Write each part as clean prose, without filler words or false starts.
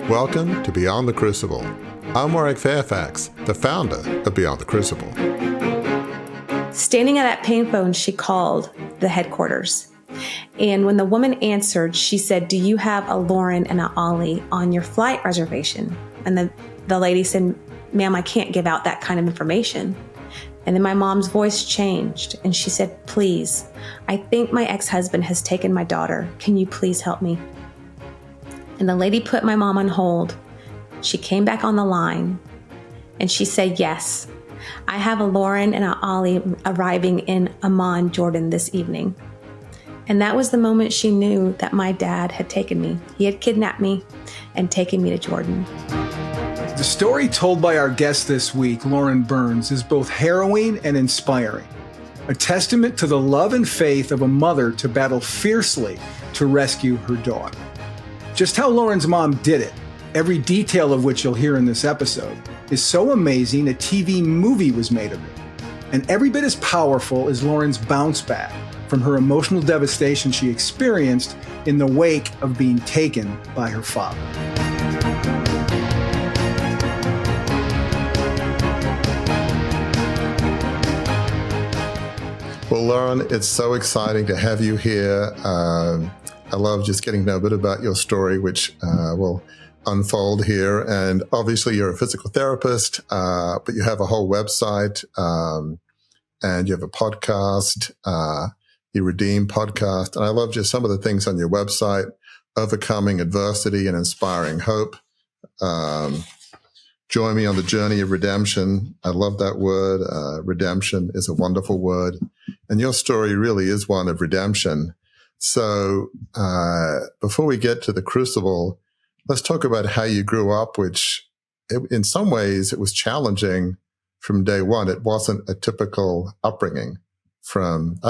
Welcome to Beyond the Crucible. I'm Warwick Fairfax, the founder of Beyond the Crucible. Standing at that payphone, she called the headquarters. And when the woman answered, she said, "Do you have a Lauren and a Ollie on your flight reservation?" And the lady said, "Ma'am, I can't give out that kind of information." And then my mom's voice changed and she said, "Please, I think my ex-husband has taken my daughter. Can you please help me?" And the lady put my mom on hold. She came back on the line and she said, "Yes, I have a Lauren and a Ollie arriving in Amman, Jordan this evening." And that was the moment she knew that my dad had taken me. He had kidnapped me and taken me to Jordan. The story told by our guest this week, Lauren Burns, is both harrowing and inspiring. A testament to the love and faith of a mother to battle fiercely to rescue her daughter. Just how Lauren's mom did it, every detail of which you'll hear in this episode, is so amazing a TV movie was made of it. And every bit as powerful as Lauren's bounce back from her emotional devastation she experienced in the wake of being taken by her father. Well, Lauren, it's so exciting to have you here. I love just getting to know a bit about your story, which will unfold here. And obviously you're a physical therapist, but you have a whole website, and you have a podcast, you Redeem podcast. And I love just some of the things on your website: overcoming adversity and inspiring hope. Join me on the journey of redemption. I love that word. Redemption is a wonderful word. And your story really is one of redemption. So before we get to the crucible, let's talk about how you grew up, which in some ways it was challenging from day one. It wasn't a typical upbringing from,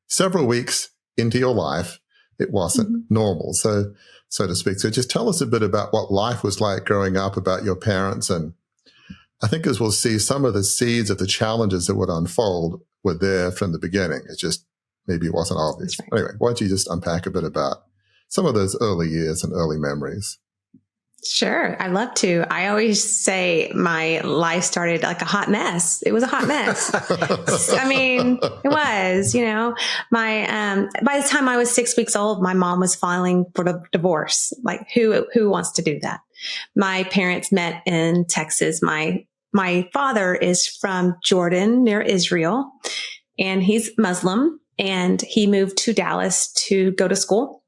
several weeks into your life. It wasn't normal, so to speak. So just tell us a bit about what life was like growing up, about your parents. And I think as we'll see, some of the seeds of the challenges that would unfold were there from the beginning. It just maybe it wasn't obvious. Right. Anyway, why don't you just unpack a bit about some of those early years and early memories? Sure. I'd love to. I always say my life started like a hot mess. It was a hot mess. It was, by the time I was 6 weeks old, my mom was filing for the divorce. Like who wants to do that? My parents met in Texas. My father is from Jordan near Israel, and he's Muslim, and he moved to Dallas to go to school.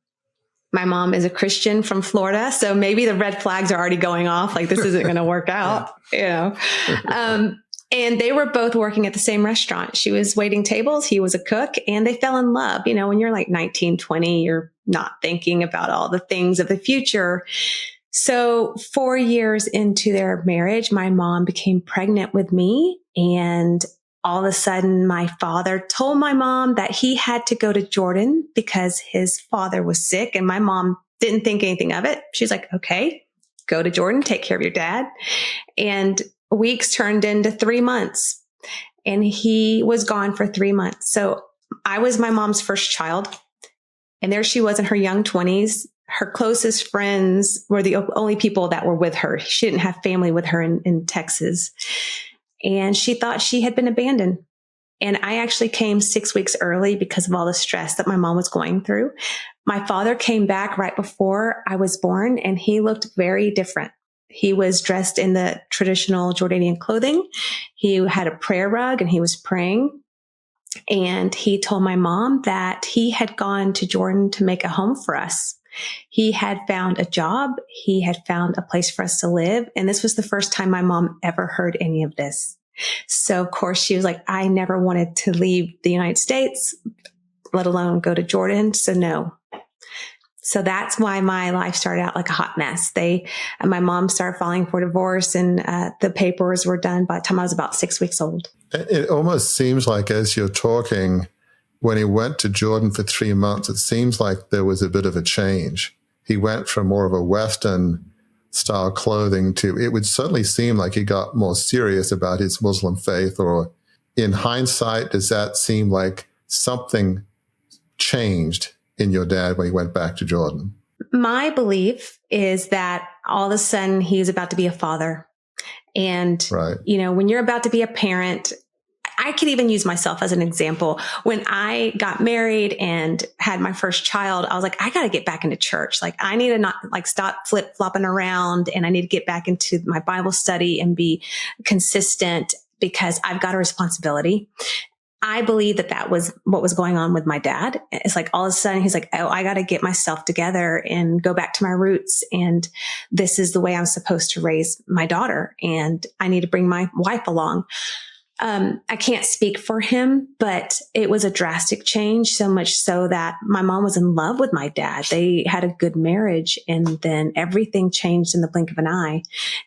My mom is a Christian from Florida, so maybe the red flags are already going off. Like this isn't going to work out, And they were both working at the same restaurant. She was waiting tables. He was a cook, and they fell in love. When you're like 19, 20, you're not thinking about all the things of the future. So 4 years into their marriage, my mom became pregnant with me, and all of a sudden, my father told my mom that he had to go to Jordan because his father was sick. And my mom didn't think anything of it. She's like, "Okay, go to Jordan, take care of your dad." And weeks turned into 3 months, and he was gone for 3 months. So I was my mom's first child. And there she was in her young 20s. Her closest friends were the only people that were with her. She didn't have family with her in Texas. And she thought she had been abandoned. And I actually came 6 weeks early because of all the stress that my mom was going through. My father came back right before I was born, and he looked very different. He was dressed in the traditional Jordanian clothing. He had a prayer rug and he was praying. And he told my mom that he had gone to Jordan to make a home for us. He had found a job. He had found a place for us to live. And this was the first time my mom ever heard any of this. So of course she was like, "I never wanted to leave the United States, let alone go to Jordan. So no." So that's why my life started out like a hot mess. My mom started filing for divorce, and the papers were done by the time I was about 6 weeks old. It almost seems like as you're talking, when he went to Jordan for 3 months, it seems like there was a bit of a change. He went from more of a Western style clothing to, it would certainly seem like he got more serious about his Muslim faith. Or in hindsight, does that seem like something changed in your dad when he went back to Jordan? My belief is that all of a sudden he was about to be a father. And, Right. when you're about to be a parent, I could even use myself as an example. When I got married and had my first child, I was like, I got to get back into church. Like, I need to not stop flip flopping around, and I need to get back into my Bible study and be consistent because I've got a responsibility. I believe that was what was going on with my dad. It's like all of a sudden he's like, oh, I got to get myself together and go back to my roots. And this is the way I'm supposed to raise my daughter. And I need to bring my wife along. I can't speak for him, but it was a drastic change, so much so that my mom was in love with my dad. They had a good marriage, and then everything changed in the blink of an eye.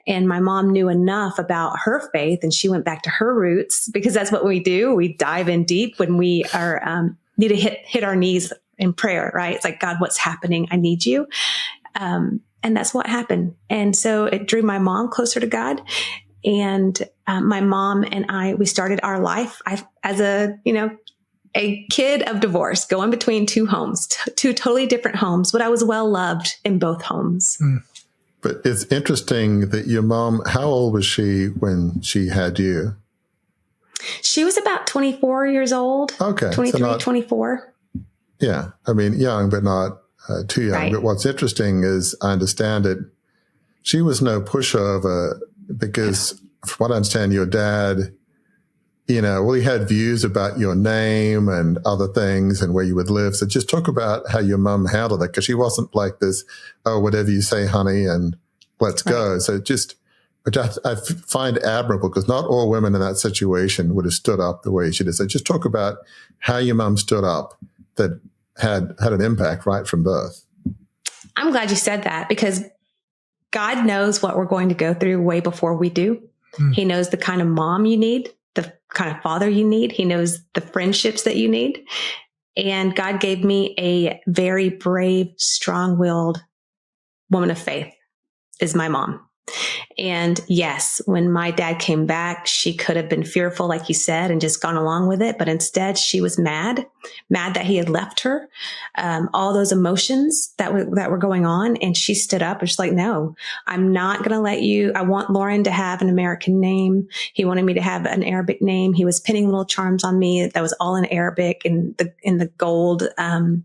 And my mom knew enough about her faith, and she went back to her roots, because that's what we do. We dive in deep when we are need to hit our knees in prayer, right? It's like, God, what's happening? I need you. And that's what happened. And so it drew my mom closer to God. And my mom and we started our life as a kid of divorce, going between two homes, two totally different homes, but I was well loved in both homes. But it's interesting that your mom, how old was she when she had you? She was about 24 years old. Okay. 23, 24. Yeah. I mean, young, but not too young. Right. But what's interesting is, I understand it, she was no pushover. Because from what I understand, your dad, he had views about your name and other things and where you would live. So just talk about how your mom handled it, because she wasn't like this, oh, whatever you say, honey, and let's go. So which I find admirable, because not all women in that situation would have stood up the way she did. So just talk about how your mom stood up that had an impact right from birth. I'm glad you said that, because God knows what we're going to go through way before we do. He knows the kind of mom you need, the kind of father you need. He knows the friendships that you need. And God gave me a very brave, strong-willed woman of faith, is my mom. And yes, when my dad came back, she could have been fearful, like you said, and just gone along with it. But instead, she was mad that he had left her, all those emotions that were going on. And she stood up and she's like, no, I'm not going to let you. I want Lauren to have an American name. He wanted me to have an Arabic name. He was pinning little charms on me that was all in Arabic, and in the gold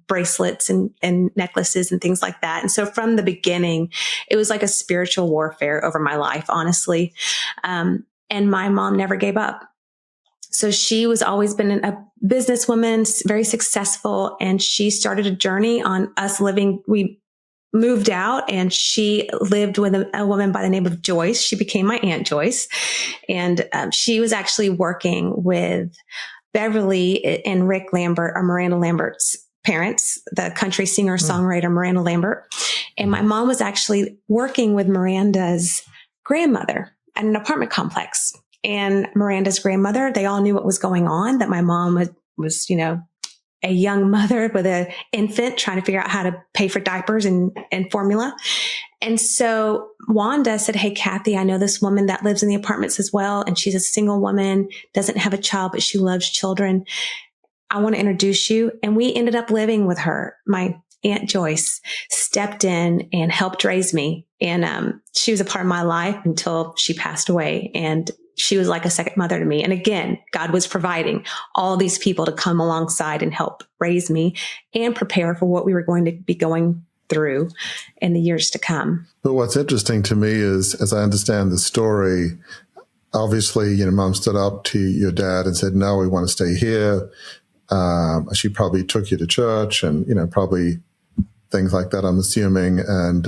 bracelets and necklaces and things like that. And so from the beginning, it was like a spiritual warfare over my life, honestly. And my mom never gave up. So she was always been a businesswoman, very successful. And she started a journey on us living. We moved out, and she lived with a woman by the name of Joyce. She became my Aunt Joyce. And she was actually working with Beverly and Rick Lambert, or Miranda Lambert's parents, the country singer-songwriter Miranda Lambert. And my mom was actually working with Miranda's grandmother at an apartment complex. And Miranda's grandmother, they all knew what was going on, that my mom was a young mother with an infant trying to figure out how to pay for diapers and formula. And so Wanda said, hey, Kathy, I know this woman that lives in the apartments as well. And she's a single woman, doesn't have a child, but she loves children. I want to introduce you. And we ended up living with her. My Aunt Joyce stepped in and helped raise me. And she was a part of my life until she passed away. And she was like a second mother to me. And again, God was providing all these people to come alongside and help raise me and prepare for what we were going to be going through in the years to come. But what's interesting to me is, as I understand the story, obviously, Mom stood up to your dad and said, no, we want to stay here. She probably took you to church and, probably things like that, I'm assuming, and,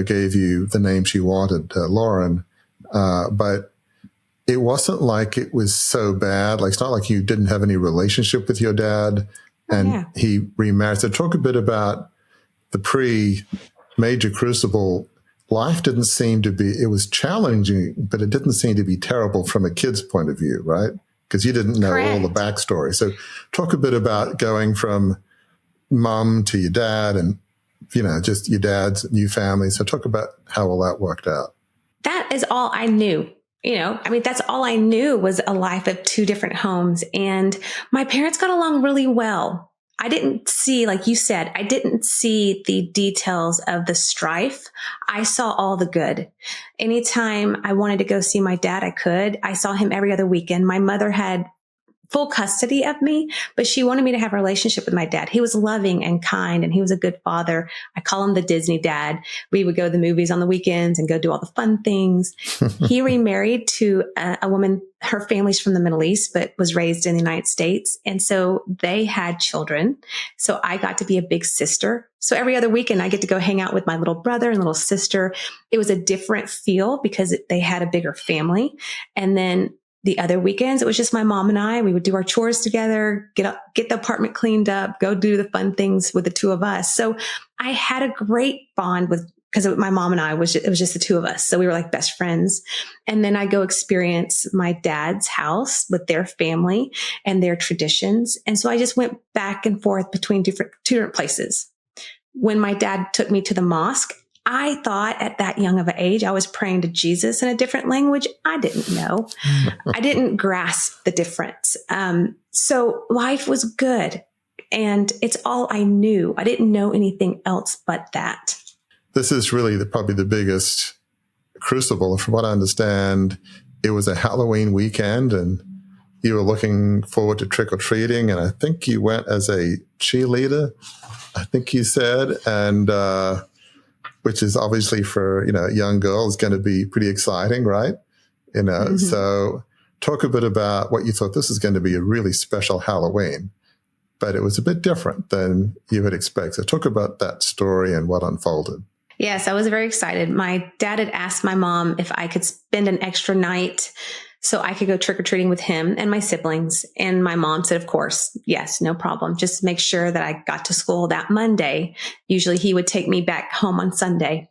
gave you the name she wanted, Lauren. But it wasn't like it was so bad. Like, it's not like you didn't have any relationship with your dad and he remarried. So talk a bit about the pre-major crucible. Life didn't seem to be, it was challenging, but it didn't seem to be terrible from a kid's point of view, right? Because you didn't know all the backstory. So talk a bit about going from mom to your dad and, just your dad's new family. So talk about how all that worked out. That is all I knew. That's all I knew was a life of two different homes. And my parents got along really well. I didn't see, like you said, I didn't see the details of the strife. I saw all the good. Anytime I wanted to go see my dad, I could. I saw him every other weekend. My mother had full custody of me, but she wanted me to have a relationship with my dad. He was loving and kind, and he was a good father. I call him the Disney dad. We would go to the movies on the weekends and go do all the fun things. He remarried to a woman. Her family's from the Middle East, but was raised in the United States. And so they had children. So I got to be a big sister. So every other weekend I get to go hang out with my little brother and little sister. It was a different feel because they had a bigger family. And then the other weekends, it was just my mom and I. We would do our chores together, get the apartment cleaned up, go do the fun things with the two of us. So I had a great bond because my mom and I it was just the two of us. So we were like best friends. And then I go experience my dad's house with their family and their traditions. And so I just went back and forth between two different places. When my dad took me to the mosque, I thought at that young of an age, I was praying to Jesus in a different language. I didn't know. I didn't grasp the difference. So life was good. And it's all I knew. I didn't know anything else but that. This is really probably the biggest crucible. From what I understand, it was a Halloween weekend and you were looking forward to trick-or-treating. And I think you went as a cheerleader, I think you said, and which is obviously for, a young girl is going to be pretty exciting, right? Mm-hmm. So talk a bit about what you thought this is going to be a really special Halloween, but it was a bit different than you had expected. So talk about that story and what unfolded. Yes, I was very excited. My dad had asked my mom if I could spend an extra night so I could go trick-or-treating with him and my siblings. And my mom said, of course, yes, no problem. Just make sure that I got to school that Monday. Usually he would take me back home on Sunday.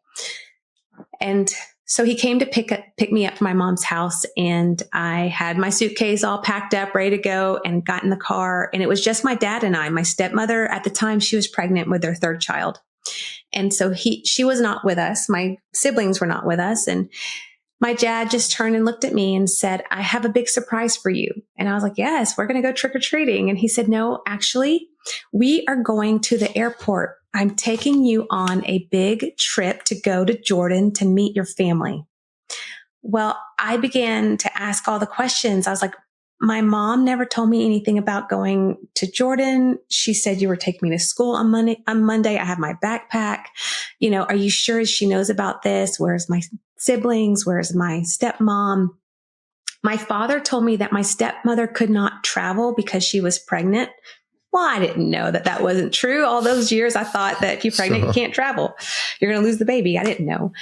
And so he came to pick me up from my mom's house, and I had my suitcase all packed up, ready to go, and got in the car. And it was just my dad and I. My stepmother at the time, she was pregnant with their third child. And so she was not with us. My siblings were not with us. And my dad just turned and looked at me and said, I have a big surprise for you. And I was like, yes, we're going to go trick-or-treating. And he said, no, actually, we are going to the airport. I'm taking you on a big trip to go to Jordan to meet your family. Well, I began to ask all the questions. I was like, my mom never told me anything about going to Jordan. She said you were taking me to school on Monday. I have my backpack. Are you sure she knows about this? Where's my siblings? Where's my stepmom? My father told me that my stepmother could not travel because she was pregnant. Well, I didn't know that wasn't true. All those years, I thought that if you're pregnant, you can't travel. You're going to lose the baby. I didn't know.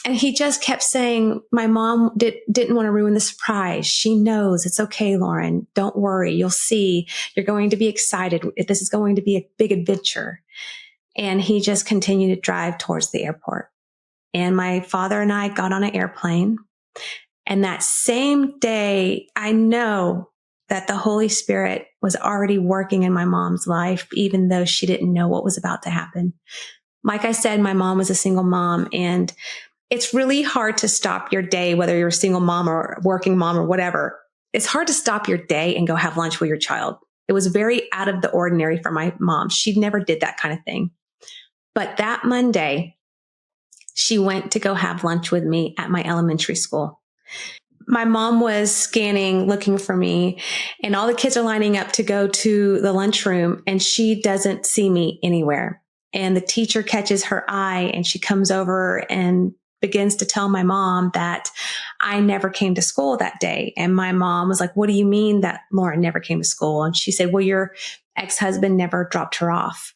And he just kept saying, my mom didn't want to ruin the surprise. She knows it's okay, Lauren. Don't worry. You'll see. You're going to be excited. This is going to be a big adventure. And he just continued to drive towards the airport. And my father and I got on an airplane. And that same day, I know that the Holy Spirit was already working in my mom's life, even though she didn't know what was about to happen. Like I said, my mom was a single mom, and it's really hard to stop your day, whether you're a single mom or working mom or whatever. It's hard to stop your day and go have lunch with your child. It was very out of the ordinary for my mom. She never did that kind of thing. But that Monday, she went to go have lunch with me at my elementary school. My mom was scanning, looking for me, and all the kids are lining up to go to the lunchroom, and she doesn't see me anywhere. And the teacher catches her eye, and she comes over and begins to tell my mom that I never came to school that day. And my mom was like, what do you mean that Lauren never came to school? And she said, well, your ex-husband never dropped her off.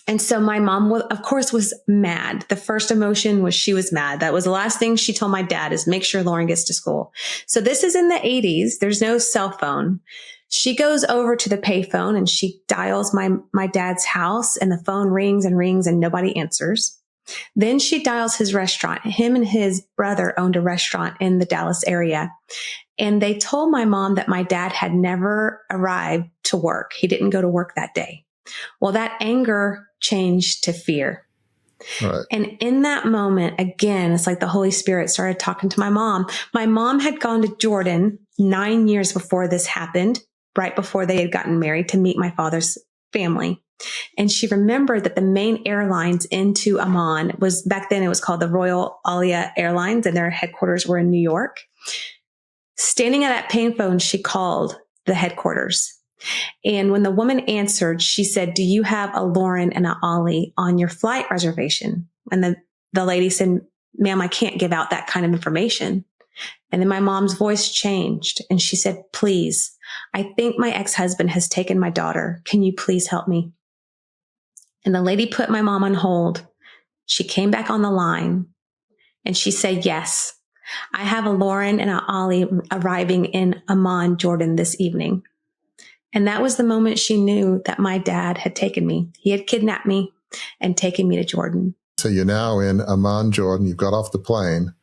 And so my mom, of course, was mad. The first emotion was she was mad. That was the last thing she told my dad, is make sure Lauren gets to school. So this is in the 80s. There's no cell phone. She goes over to the payphone and she dials my dad's house, and the phone rings and rings and nobody answers. Then she dials his restaurant. Him and his brother owned a restaurant in the Dallas area. And they told my mom that my dad had never arrived to work. He didn't go to work that day. Well, that anger changed to fear. Right. And in that moment, again, it's like the Holy Spirit started talking to my mom. My mom had gone to Jordan 9 years before this happened, right before they had gotten married to meet my father's family. And she remembered that the main airlines into Amman was, back then it was called the Royal Alia Airlines, and their headquarters were in New York. Standing at that payphone, she called the headquarters. And when the woman answered, she said, "Do you have a Lauren and a Ollie on your flight reservation?" And the lady said, "Ma'am, I can't give out that kind of information." And then my mom's voice changed and she said, "Please, I think my ex-husband has taken my daughter. Can you please help me?" And the lady put my mom on hold. She came back on the line and she said, "Yes, I have a Lauren and a Ollie arriving in Amman, Jordan this evening." And that was the moment she knew that my dad had taken me. He had kidnapped me and taken me to Jordan. So you're now in Amman, Jordan. You've got off the plane.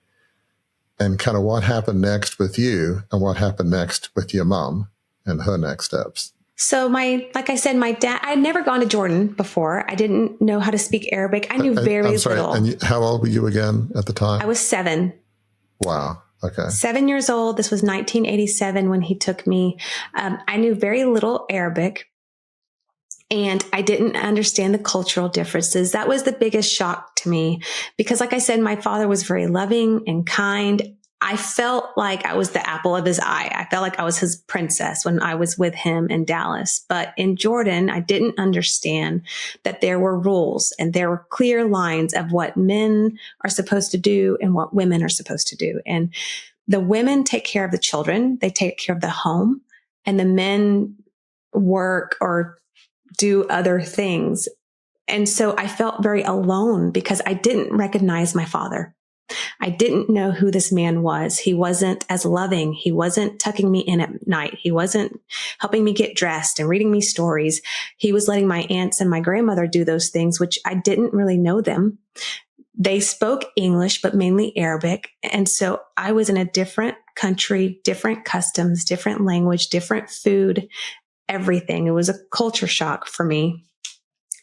And kind of what happened next with you and what happened next with your mom and her next steps? So like I said, my dad, I'd never gone to Jordan before. I didn't know how to speak Arabic. I knew very I'm sorry, little. And how old were you again at the time? I was 7. Wow. Okay. 7 years old. This was 1987 when he took me. I knew very little Arabic and I didn't understand the cultural differences. That was the biggest shock to me because, like I said, my father was very loving and kind. I felt like I was the apple of his eye. I felt like I was his princess when I was with him in Dallas. But in Jordan, I didn't understand that there were rules and there were clear lines of what men are supposed to do and what women are supposed to do. And the women take care of the children. They take care of the home, and the men work or do other things. And so I felt very alone because I didn't recognize my father. I didn't know who this man was. He wasn't as loving. He wasn't tucking me in at night. He wasn't helping me get dressed and reading me stories. He was letting my aunts and my grandmother do those things, which I didn't really know them. They spoke English, but mainly Arabic. And so I was in a different country, different customs, different language, different food, everything. It was a culture shock for me.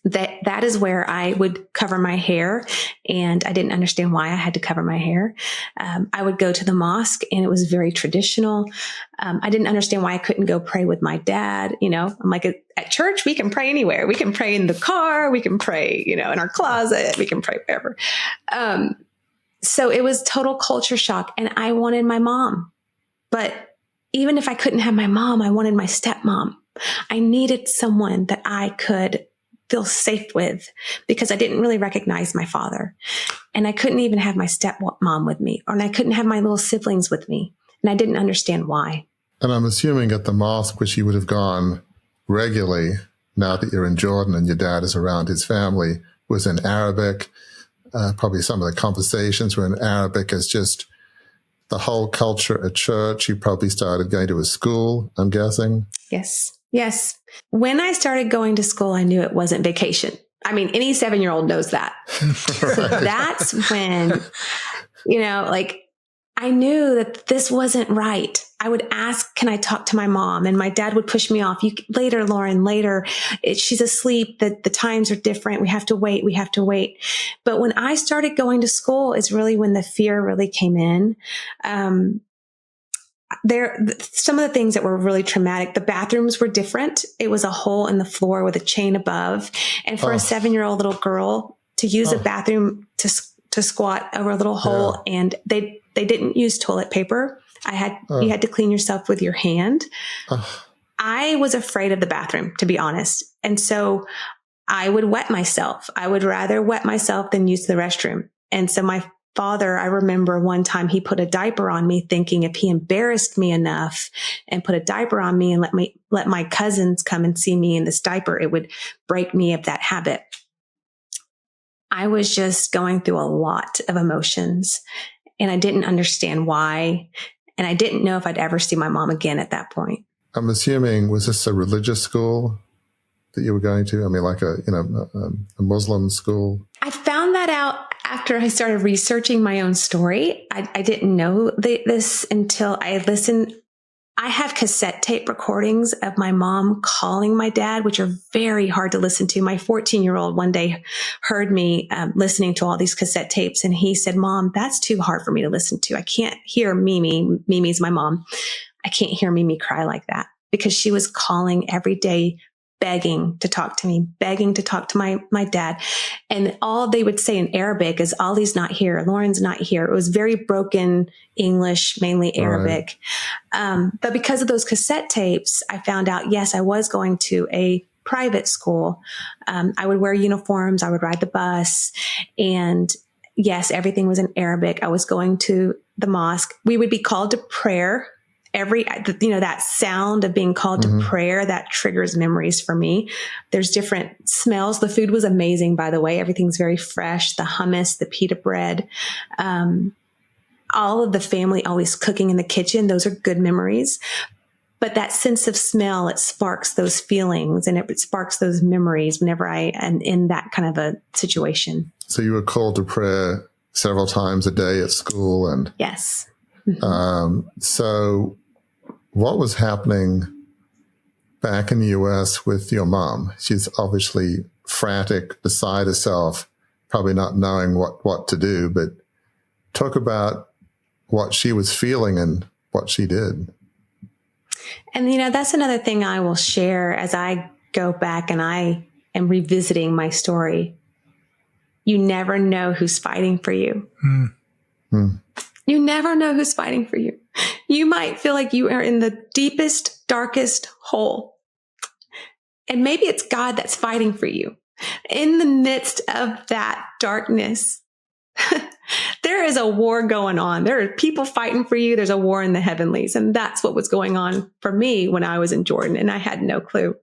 That is where I would cover my hair, and I didn't understand why I had to cover my hair. I would go to the mosque, and it was very traditional. I didn't understand why I couldn't go pray with my dad. You know, I'm like, at church, we can pray anywhere. We can pray in the car. We can pray, in our closet. We can pray wherever. So it was total culture shock, and I wanted my mom. But even if I couldn't have my mom, I wanted my stepmom. I needed someone that I could feel safe with because I didn't really recognize my father, and I couldn't even have my stepmom with me, and I couldn't have my little siblings with me, and I didn't understand why. And I'm assuming at the mosque, which you would have gone regularly now that you're in Jordan and your dad is around his family, was in Arabic. Probably some of the conversations were in Arabic as just the whole culture at church. You probably started going to a school, I'm guessing. Yes. When I started going to school, I knew it wasn't vacation. I mean, any 7-year-old knows that. Right. So that's when, I knew that this wasn't right. I would ask, "Can I talk to my mom?" And my dad would push me off. Later, Lauren, later. She's asleep. The times are different. We have to wait. But when I started going to school is really when the fear really came in. Some of the things that were really traumatic, the bathrooms were different. It was a hole in the floor with a chain above. And for a 7-year-old little girl to use a bathroom to squat over a little hole, and they didn't use toilet paper. You had to clean yourself with your hand. I was afraid of the bathroom, to be honest. And so I would wet myself. I would rather wet myself than use the restroom. And so my father, I remember one time he put a diaper on me, thinking if he embarrassed me enough and put a diaper on me and let my cousins come and see me in this diaper, it would break me of that habit. I was just going through a lot of emotions, and I didn't understand why. And I didn't know if I'd ever see my mom again at that point. I'm assuming, was this a religious school that you were going to? I mean, like a Muslim school? I found that out after I started researching my own story. I didn't know this until I listened. I have cassette tape recordings of my mom calling my dad, which are very hard to listen to. My 14-year-old one day heard me listening to all these cassette tapes, and he said, "Mom, that's too hard for me to listen to. I can't hear Mimi." Mimi's my mom. "I can't hear Mimi cry like that." because she was calling every day, begging to talk to me, begging to talk to my dad. And all they would say in Arabic is, Ollie's not here. Lauren's not here. It was very broken English, mainly Arabic. Right. But because of those cassette tapes, I found out, yes, I was going to a private school. I would wear uniforms. I would ride the bus. And yes, everything was in Arabic. I was going to the mosque. We would be called to prayer. That sound of being called to prayer, that triggers memories for me. There's different smells. The food was amazing, by the way. Everything's very fresh. The hummus, the pita bread, all of the family always cooking in the kitchen. Those are good memories. But that sense of smell, it sparks those feelings and it sparks those memories whenever I am in that kind of a situation. So you were called to prayer several times a day at school, and yes. So what was happening back in the U.S. with your mom? She's obviously frantic, beside herself, probably not knowing what to do, but talk about what she was feeling and what she did. And, that's another thing I will share as I go back and I am revisiting my story. You never know who's fighting for you. You never know who's fighting for you. You might feel like you are in the deepest, darkest hole. And maybe it's God that's fighting for you. In the midst of that darkness, there is a war going on. There are people fighting for you. There's a war in the heavenlies. And that's what was going on for me when I was in Jordan, and I had no clue.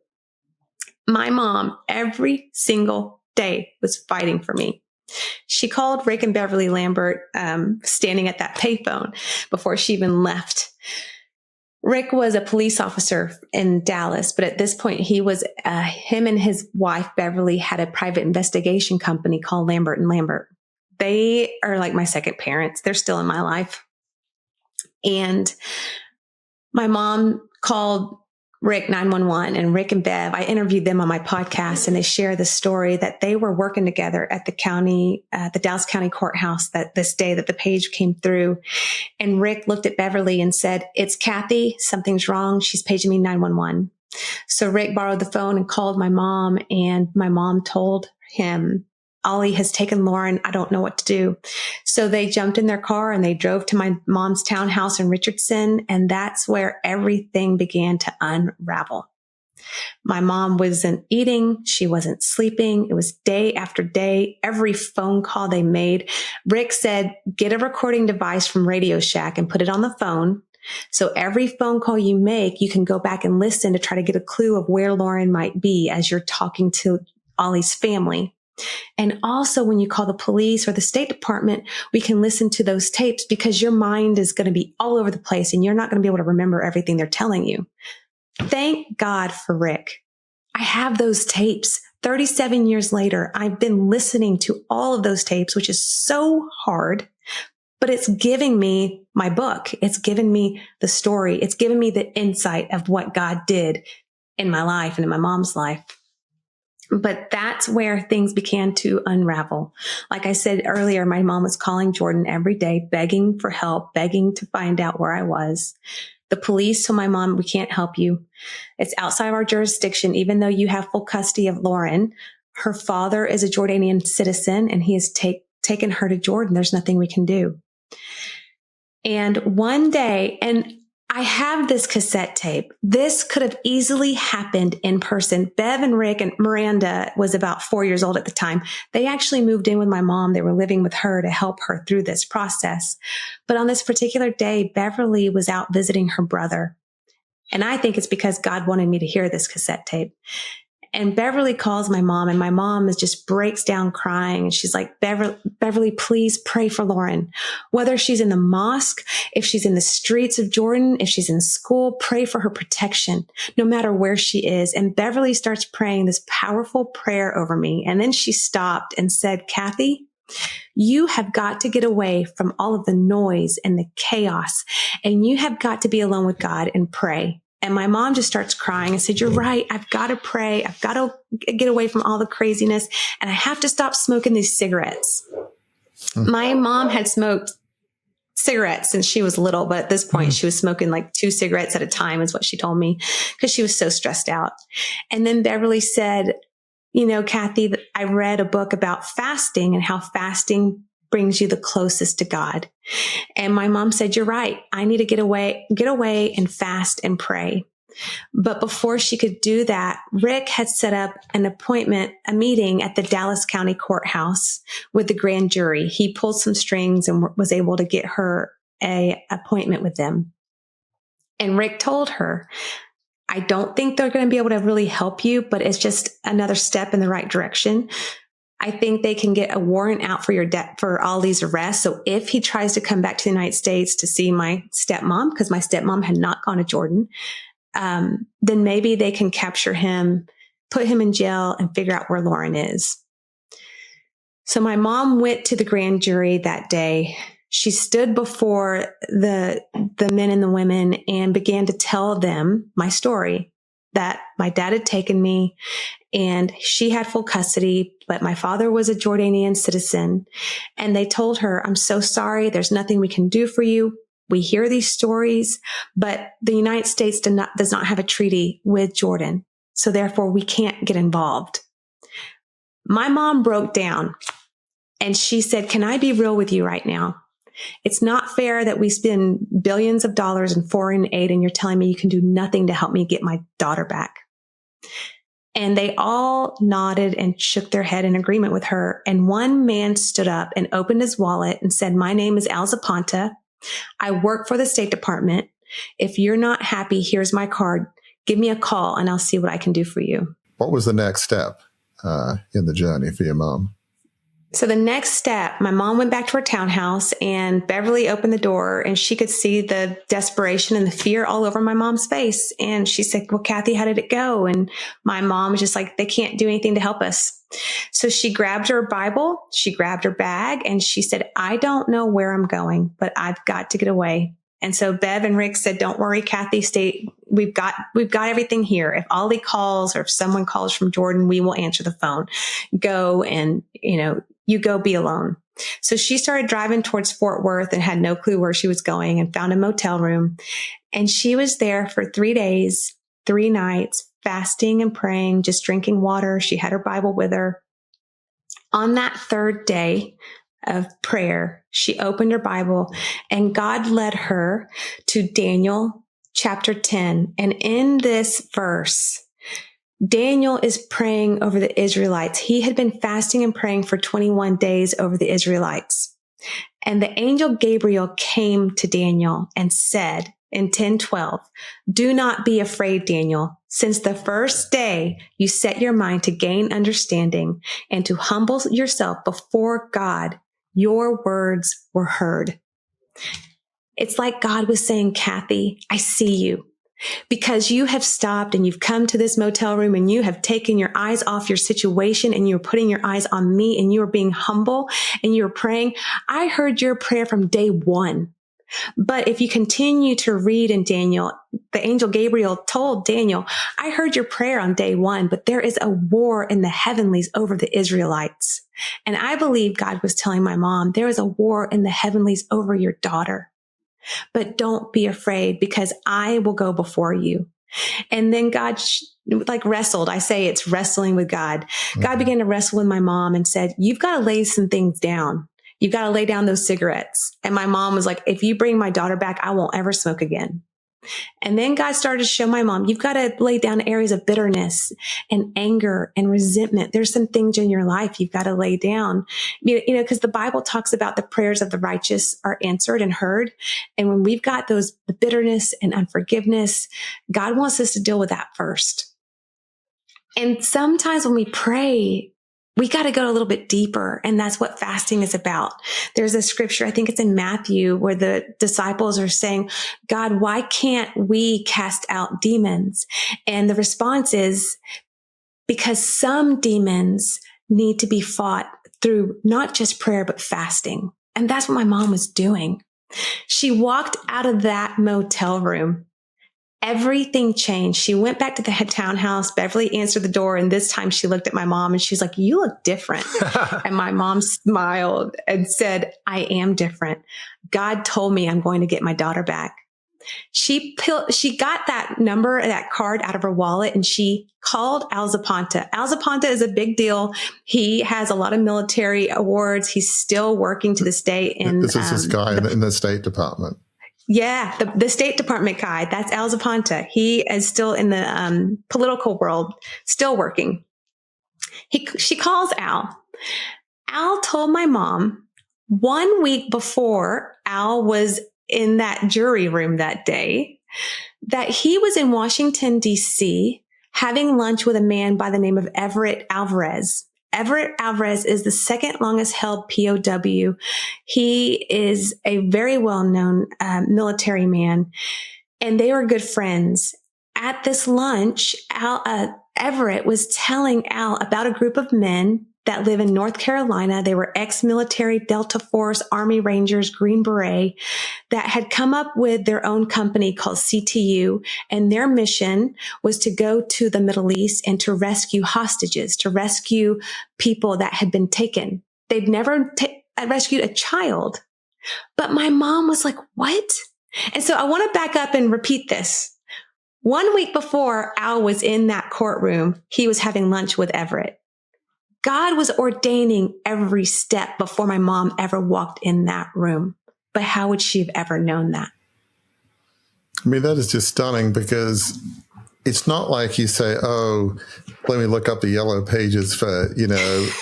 My mom, every single day, was fighting for me. She called Rick and Beverly Lambert, standing at that payphone before she even left. Rick was a police officer in Dallas, but at this point him and his wife, Beverly, had a private investigation company called Lambert and Lambert. They are like my second parents. They're still in my life. And my mom called Rick 911, and Rick and Bev, I interviewed them on my podcast, and they share the story that they were working together at the Dallas County Courthouse this day that the page came through. And Rick looked at Beverly and said, "It's Kathy. Something's wrong. She's paging me 911. So Rick borrowed the phone and called my mom, and my mom told him, "Ollie has taken Lauren. I don't know what to do." So they jumped in their car and they drove to my mom's townhouse in Richardson. And that's where everything began to unravel. My mom wasn't eating. She wasn't sleeping. It was day after day. Every phone call they made, Rick said, "Get a recording device from Radio Shack and put it on the phone. So every phone call you make, you can go back and listen to try to get a clue of where Lauren might be as you're talking to Ollie's family. And also when you call the police or the State Department, we can listen to those tapes because your mind is going to be all over the place and you're not going to be able to remember everything they're telling you." Thank God for Rick. I have those tapes. 37 years later, I've been listening to all of those tapes, which is so hard, but it's giving me my book. It's given me the story. It's given me the insight of what God did in my life and in my mom's life. But that's where things began to unravel. Like I said earlier, my mom was calling Jordan every day, begging for help, begging to find out where I was. The police told my mom, "We can't help you. It's outside of our jurisdiction, even though you have full custody of Lauren. Her father is a Jordanian citizen and he has taken her to Jordan. There's nothing we can do." And one day, and I have this cassette tape. This could have easily happened in person. Bev and Rick, and Miranda was about 4 years old at the time. They actually moved in with my mom. They were living with her to help her through this process. But on this particular day, Beverly was out visiting her brother. And I think it's because God wanted me to hear this cassette tape. And Beverly calls my mom, and my mom just breaks down crying. And she's like, Beverly, please pray for Lauren. Whether she's in the mosque, if she's in the streets of Jordan, if she's in school, pray for her protection, no matter where she is. And Beverly starts praying this powerful prayer over me. And then she stopped and said, "Kathy, you have got to get away from all of the noise and the chaos, and you have got to be alone with God and pray." And my mom just starts crying and said, "You're right. I've got to pray. I've got to get away from all the craziness. And I have to stop smoking these cigarettes." My mom had smoked cigarettes since she was little, but at this point she was smoking like 2 cigarettes at a time is what she told me because she was so stressed out. And then Beverly said, you know, Kathy, I read a book about fasting and how fasting brings you the closest to God. And my mom said, you're right. I need to get away and fast and pray. But before she could do that, Rick had set up a meeting at the Dallas County Courthouse with the grand jury. He pulled some strings and was able to get her an appointment with them. And Rick told her, I don't think they're going to be able to really help you, but it's just another step in the right direction. I think they can get a warrant out for your debt for all these arrests. So if he tries to come back to the United States to see my stepmom, because my stepmom had not gone to Jordan, then maybe they can capture him, put him in jail, and figure out where Lauren is. So my mom went to the grand jury that day. She stood before the men and the women and began to tell them my story, that my dad had taken me and she had full custody, but my father was a Jordanian citizen. And they told her, I'm so sorry. There's nothing we can do for you. We hear these stories, but the United States does not have a treaty with Jordan. So therefore we can't get involved. My mom broke down and she said, can I be real with you right now? It's not fair that we spend billions of dollars in foreign aid and you're telling me you can do nothing to help me get my daughter back. And they all nodded and shook their head in agreement with her. And one man stood up and opened his wallet and said, my name is Al Zapanta. I work for the State Department. If you're not happy, here's my card. Give me a call and I'll see what I can do for you. What was the next step in the journey for your mom? So the next step, my mom went back to her townhouse and Beverly opened the door and she could see the desperation and the fear all over my mom's face. And she said, well, Kathy, how did it go? And my mom was just like, they can't do anything to help us. So she grabbed her Bible, she grabbed her bag, and she said, I don't know where I'm going, but I've got to get away. And so Bev and Rick said, don't worry, Kathy, we've got everything here. If Ollie calls or if someone calls from Jordan, we will answer the phone. Go and, you go be alone. So she started driving towards Fort Worth and had no clue where she was going and found a motel room. And she was there for 3 days, 3 nights, fasting and praying, just drinking water. She had her Bible with her. On that 3rd day of prayer, she opened her Bible and God led her to Daniel chapter 10. And in this verse, Daniel is praying over the Israelites. He had been fasting and praying for 21 days over the Israelites. And the angel Gabriel came to Daniel and said in 10:12, do not be afraid, Daniel. Since the first day you set your mind to gain understanding and to humble yourself before God, your words were heard. It's like God was saying, Kathy, I see you. Because you have stopped and you've come to this motel room and you have taken your eyes off your situation and you're putting your eyes on me and you are being humble and you're praying. I heard your prayer from day 1. But if you continue to read in Daniel, the angel Gabriel told Daniel, I heard your prayer on day 1, but there is a war in the heavenlies over the Israelites. And I believe God was telling my mom, there is a war in the heavenlies over your daughter. But don't be afraid because I will go before you. And then God wrestled. I say it's wrestling with God. God began to wrestle with my mom and said, you've got to lay some things down. You've got to lay down those cigarettes. And my mom was like, if you bring my daughter back, I won't ever smoke again. And then God started to show my mom, you've got to lay down areas of bitterness and anger and resentment. There's some things in your life you've got to lay down, because the Bible talks about the prayers of the righteous are answered and heard. And when we've got the bitterness and unforgiveness, God wants us to deal with that first. And sometimes when we pray, we got to go a little bit deeper. And that's what fasting is about. There's a scripture, I think it's in Matthew, where the disciples are saying, God, why can't we cast out demons? And the response is because some demons need to be fought through not just prayer, but fasting. And that's what my mom was doing. She walked out of that motel room everything changed. She went back to the townhouse. Beverly answered the door. And this time she looked at my mom and she's like, you look different. And my mom smiled and said, I am different. God told me I'm going to get my daughter back. She got that number, that card out of her wallet, and she called Al Zapanta. Al Zapanta is a big deal. He has a lot of military awards. He's still working to this day. This is this guy in the State Department. Yeah, the State Department guy. That's Al Zapanta. He is still in the political world, still working. She calls Al. Al told my mom 1 week before Al was in that jury room that day that he was in Washington, D.C., having lunch with a man by the name of Everett Alvarez. Everett Alvarez is the second longest held POW. He is a very well-known military man, and they were good friends. At this lunch, Everett was telling Al about a group of men that live in North Carolina. They were ex-military, Delta Force, Army Rangers, Green Beret, that had come up with their own company called CTU. And their mission was to go to the Middle East and to rescue hostages, to rescue people that had been taken. They'd never rescued a child. But my mom was like, what? And so I want to back up and repeat this. 1 week before Al was in that courtroom, he was having lunch with Everett. God was ordaining every step before my mom ever walked in that room. But how would she have ever known that? I mean, that is just stunning, because it's not like you say, oh, let me look up the yellow pages for,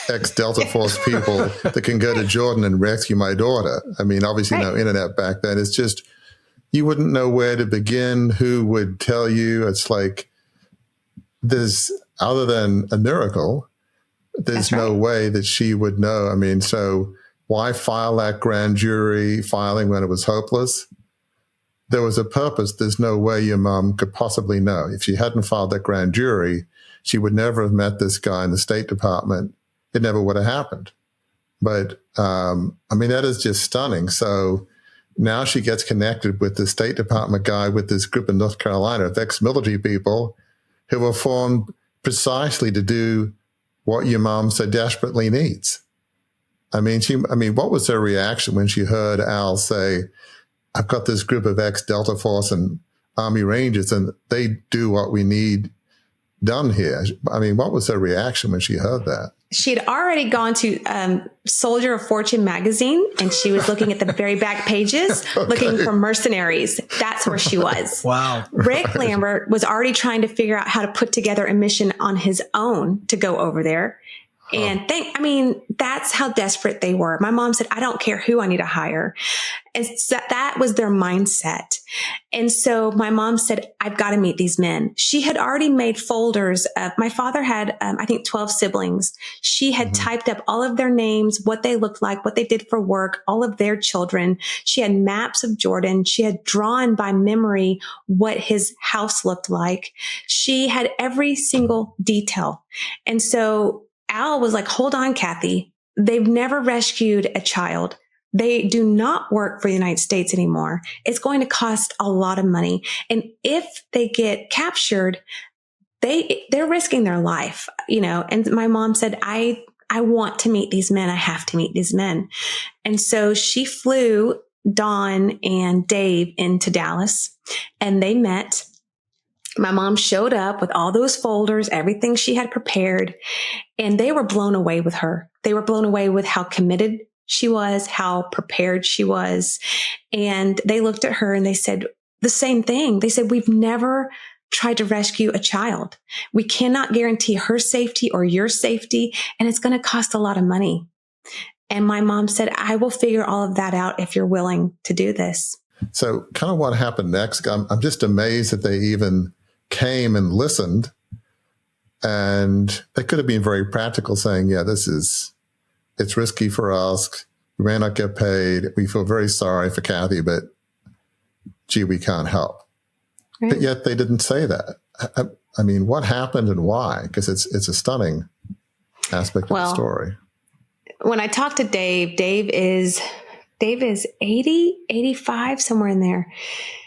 ex-Delta Force people that can go to Jordan and rescue my daughter. I mean, obviously no internet back then. It's just, you wouldn't know where to begin, who would tell you. It's like, other than a miracle, there's no way that she would know. I mean, so why file that grand jury filing when it was hopeless? There was a purpose. There's no way your mom could possibly know. If she hadn't filed that grand jury, she would never have met this guy in the State Department. It never would have happened. But, I mean, that is just stunning. So now she gets connected with the State Department guy with this group in North Carolina of ex-military people who were formed precisely to do what your mom so desperately needs. I mean, what was her reaction when she heard Al say, I've got this group of ex-Delta Force and Army Rangers, and they do what we need done here? I mean, what was her reaction when she heard that? She'd already gone to Soldier of Fortune magazine, and she was looking at the very back pages, looking for mercenaries. That's where she was. Wow. Rick Lambert was already trying to figure out how to put together a mission on his own to go over there. And that's how desperate they were. My mom said, I don't care who I need to hire. And so that was their mindset. And so my mom said, I've got to meet these men. She had already made folders. My father had, 12 siblings. She had typed up all of their names, what they looked like, what they did for work, all of their children. She had maps of Jordan. She had drawn by memory what his house looked like. She had every single detail. And so Al was like, hold on, Kathy. They've never rescued a child. They do not work for the United States anymore. It's going to cost a lot of money. And if they get captured, they're risking their life, And my mom said, I want to meet these men. I have to meet these men. And so she flew Dawn and Dave into Dallas, and they met. My mom showed up with all those folders, everything she had prepared, and they were blown away with her. They were blown away with how committed she was, how prepared she was. And they looked at her and they said the same thing. They said, we've never tried to rescue a child. We cannot guarantee her safety or your safety, and it's going to cost a lot of money. And my mom said, I will figure all of that out if you're willing to do this. So kind of what happened next, I'm just amazed that they even came and listened, and they could have been very practical, saying, yeah, it's risky for us. We may not get paid. We feel very sorry for Kathy, but gee, we can't help. Right. But yet they didn't say that. I mean, what happened and why? Because it's a stunning aspect of the story. When I talked to Dave, Dave is 80, 85, somewhere in there.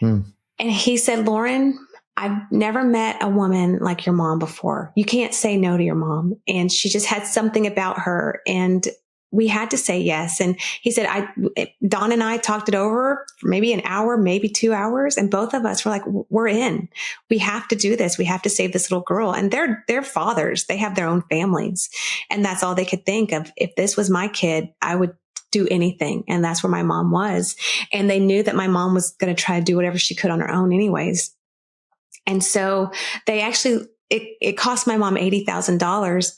And he said, Lauren, I've never met a woman like your mom before. You can't say no to your mom. And she just had something about her. And we had to say yes. And he said, Don and I talked it over for maybe an hour, maybe 2 hours. And both of us were like, we're in. We have to do this. We have to save this little girl. And they're fathers. They have their own families. And that's all they could think of. If this was my kid, I would do anything. And that's where my mom was. And they knew that my mom was going to try to do whatever she could on her own anyways. And so they actually, it cost my mom $80,000,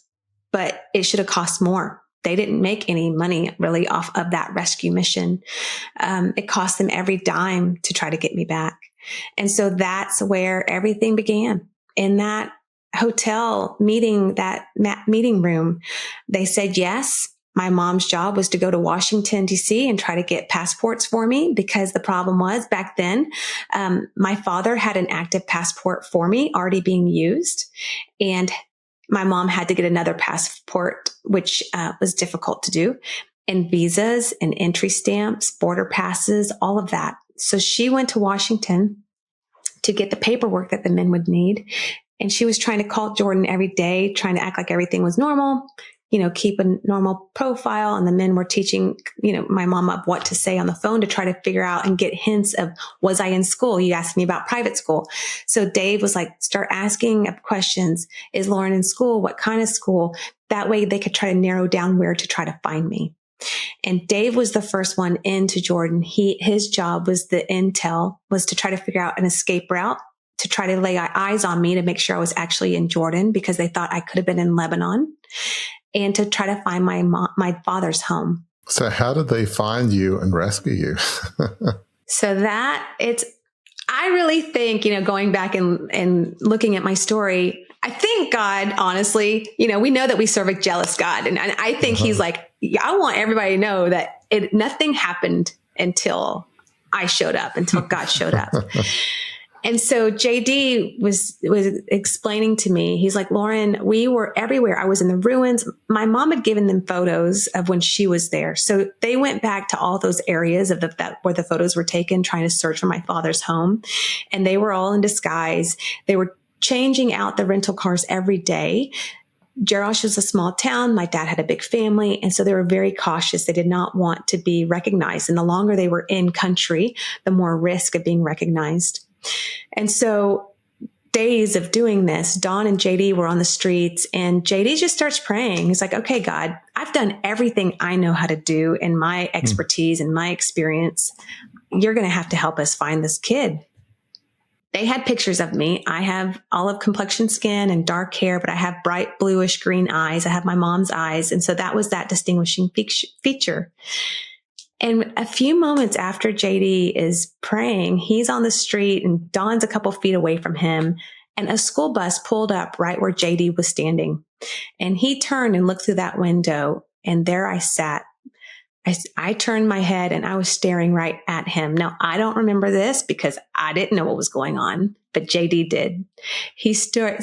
but it should have cost more. They didn't make any money really off of that rescue mission. It cost them every dime to try to get me back. And so that's where everything began. In that hotel meeting, that meeting room, they said yes. My mom's job was to go to Washington, D.C. and try to get passports for me, because the problem was back then, my father had an active passport for me already being used. And my mom had to get another passport, which was difficult to do, and visas and entry stamps, border passes, all of that. So she went to Washington to get the paperwork that the men would need. And she was trying to call Jordan every day, trying to act like everything was normal, keep a normal profile. And the men were teaching, my mom up what to say on the phone to try to figure out and get hints of, was I in school? You asked me about private school. So Dave was like, start asking questions. Is Lauren in school? What kind of school? That way they could try to narrow down where to try to find me. And Dave was the first one into Jordan. His job was the intel, was to try to figure out an escape route, to try to lay eyes on me to make sure I was actually in Jordan, because they thought I could have been in Lebanon, and to try to find my father's home. So how did they find you and rescue you? I really think, going back and looking at my story, I think God, honestly, we know that we serve a jealous God. And I think he's like, I want everybody to know that nothing happened until I showed up, until God showed up. And so JD was explaining to me, he's like, Lauren, we were everywhere. I was in the ruins. My mom had given them photos of when she was there. So they went back to all those areas of where the photos were taken, trying to search for my father's home. And they were all in disguise. They were changing out the rental cars every day. Jerash was a small town. My dad had a big family. And so they were very cautious. They did not want to be recognized. And the longer they were in country, the more risk of being recognized. And so days of doing this, Dawn and JD were on the streets, and JD just starts praying. He's like, okay, God, I've done everything I know how to do in my expertise and my experience. You're going to have to help us find this kid. They had pictures of me. I have olive complexion skin and dark hair, but I have bright bluish green eyes. I have my mom's eyes. And so that was that distinguishing feature. And a few moments after JD is praying, he's on the street and Dawn's a couple feet away from him, and a school bus pulled up right where JD was standing. And he turned and looked through that window, and there I sat. I turned my head and I was staring right at him. Now, I don't remember this because I didn't know what was going on, but JD did. He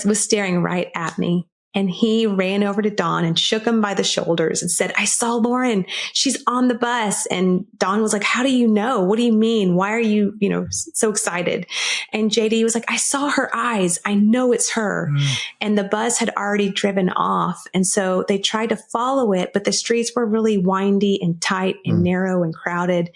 was staring right at me. And he ran over to Dawn and shook him by the shoulders and said, I saw Lauren. She's on the bus. And Dawn was like, how do you know? What do you mean? Why are you, so excited? And JD was like, I saw her eyes. I know it's her. And the bus had already driven off. And so they tried to follow it, but the streets were really windy and tight and narrow and crowded.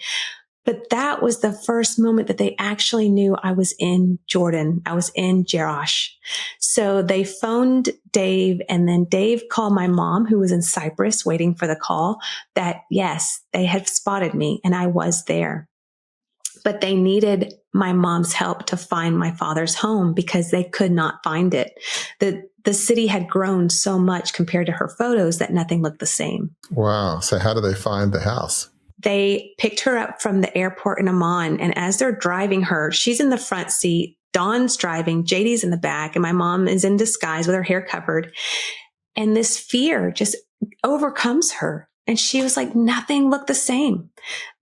But that was the first moment that they actually knew I was in Jordan. I was in Jerash. So they phoned Dave, and then Dave called my mom, who was in Cyprus waiting for the call, that yes, they had spotted me and I was there. But they needed my mom's help to find my father's home because they could not find it. The city had grown so much compared to her photos that nothing looked the same. Wow. So how do they find the house? They picked her up from the airport in Amman. And as they're driving her, she's in the front seat. Dawn's driving. JD's in the back. And my mom is in disguise with her hair covered. And this fear just overcomes her. And she was like, nothing looked the same.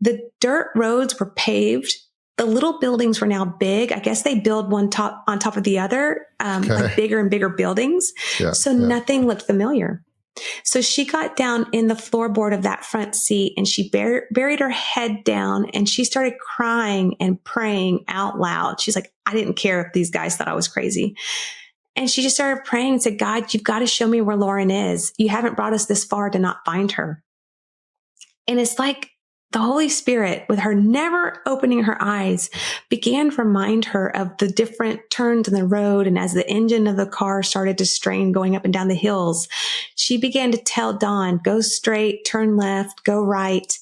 The dirt roads were paved. The little buildings were now big. I guess they build one on top of the other, like bigger and bigger buildings. Yeah, so nothing looked familiar. So she got down in the floorboard of that front seat and she buried her head down and she started crying and praying out loud. She's like, I didn't care if these guys thought I was crazy. And she just started praying and said, God, you've got to show me where Lauren is. You haven't brought us this far to not find her. And it's like the Holy Spirit, with her never opening her eyes, began to remind her of the different turns in the road. And as the engine of the car started to strain going up and down the hills, she began to tell Dawn, go straight, turn left, go right.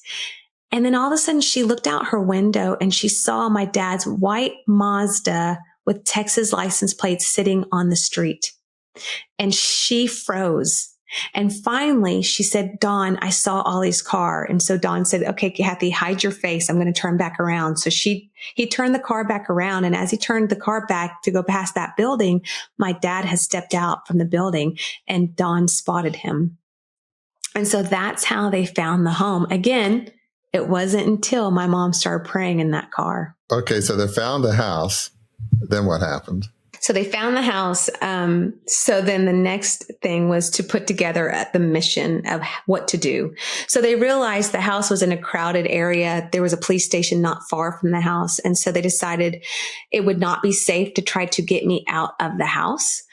And then all of a sudden she looked out her window and she saw my dad's white Mazda with Texas license plates sitting on the street. And she froze. And finally, she said, Dawn, I saw Ollie's car. And so Dawn said, okay, Kathy, hide your face. I'm going to turn back around. So he turned the car back around. And as he turned the car back to go past that building, my dad had stepped out from the building and Dawn spotted him. And so that's how they found the home. Again, it wasn't until my mom started praying in that car. Okay, so they found the house. Then what happened? So they found the house. So then the next thing was to put together the mission of what to do. So they realized the house was in a crowded area. There was a police station not far from the house. And so they decided it would not be safe to try to get me out of the house.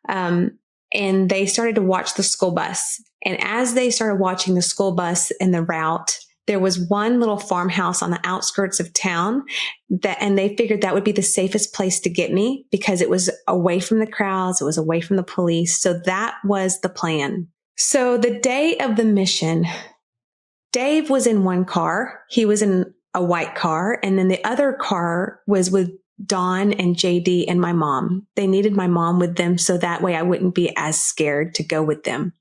And they started to watch the school bus. And as they started watching the school bus and the route, there was one little farmhouse on the outskirts of town and they figured that would be the safest place to get me because it was away from the crowds. It was away from the police. So that was the plan. So the day of the mission, Dave was in one car. He was in a white car. And then the other car was with Dawn and JD and my mom. They needed my mom with them. So that way I wouldn't be as scared to go with them.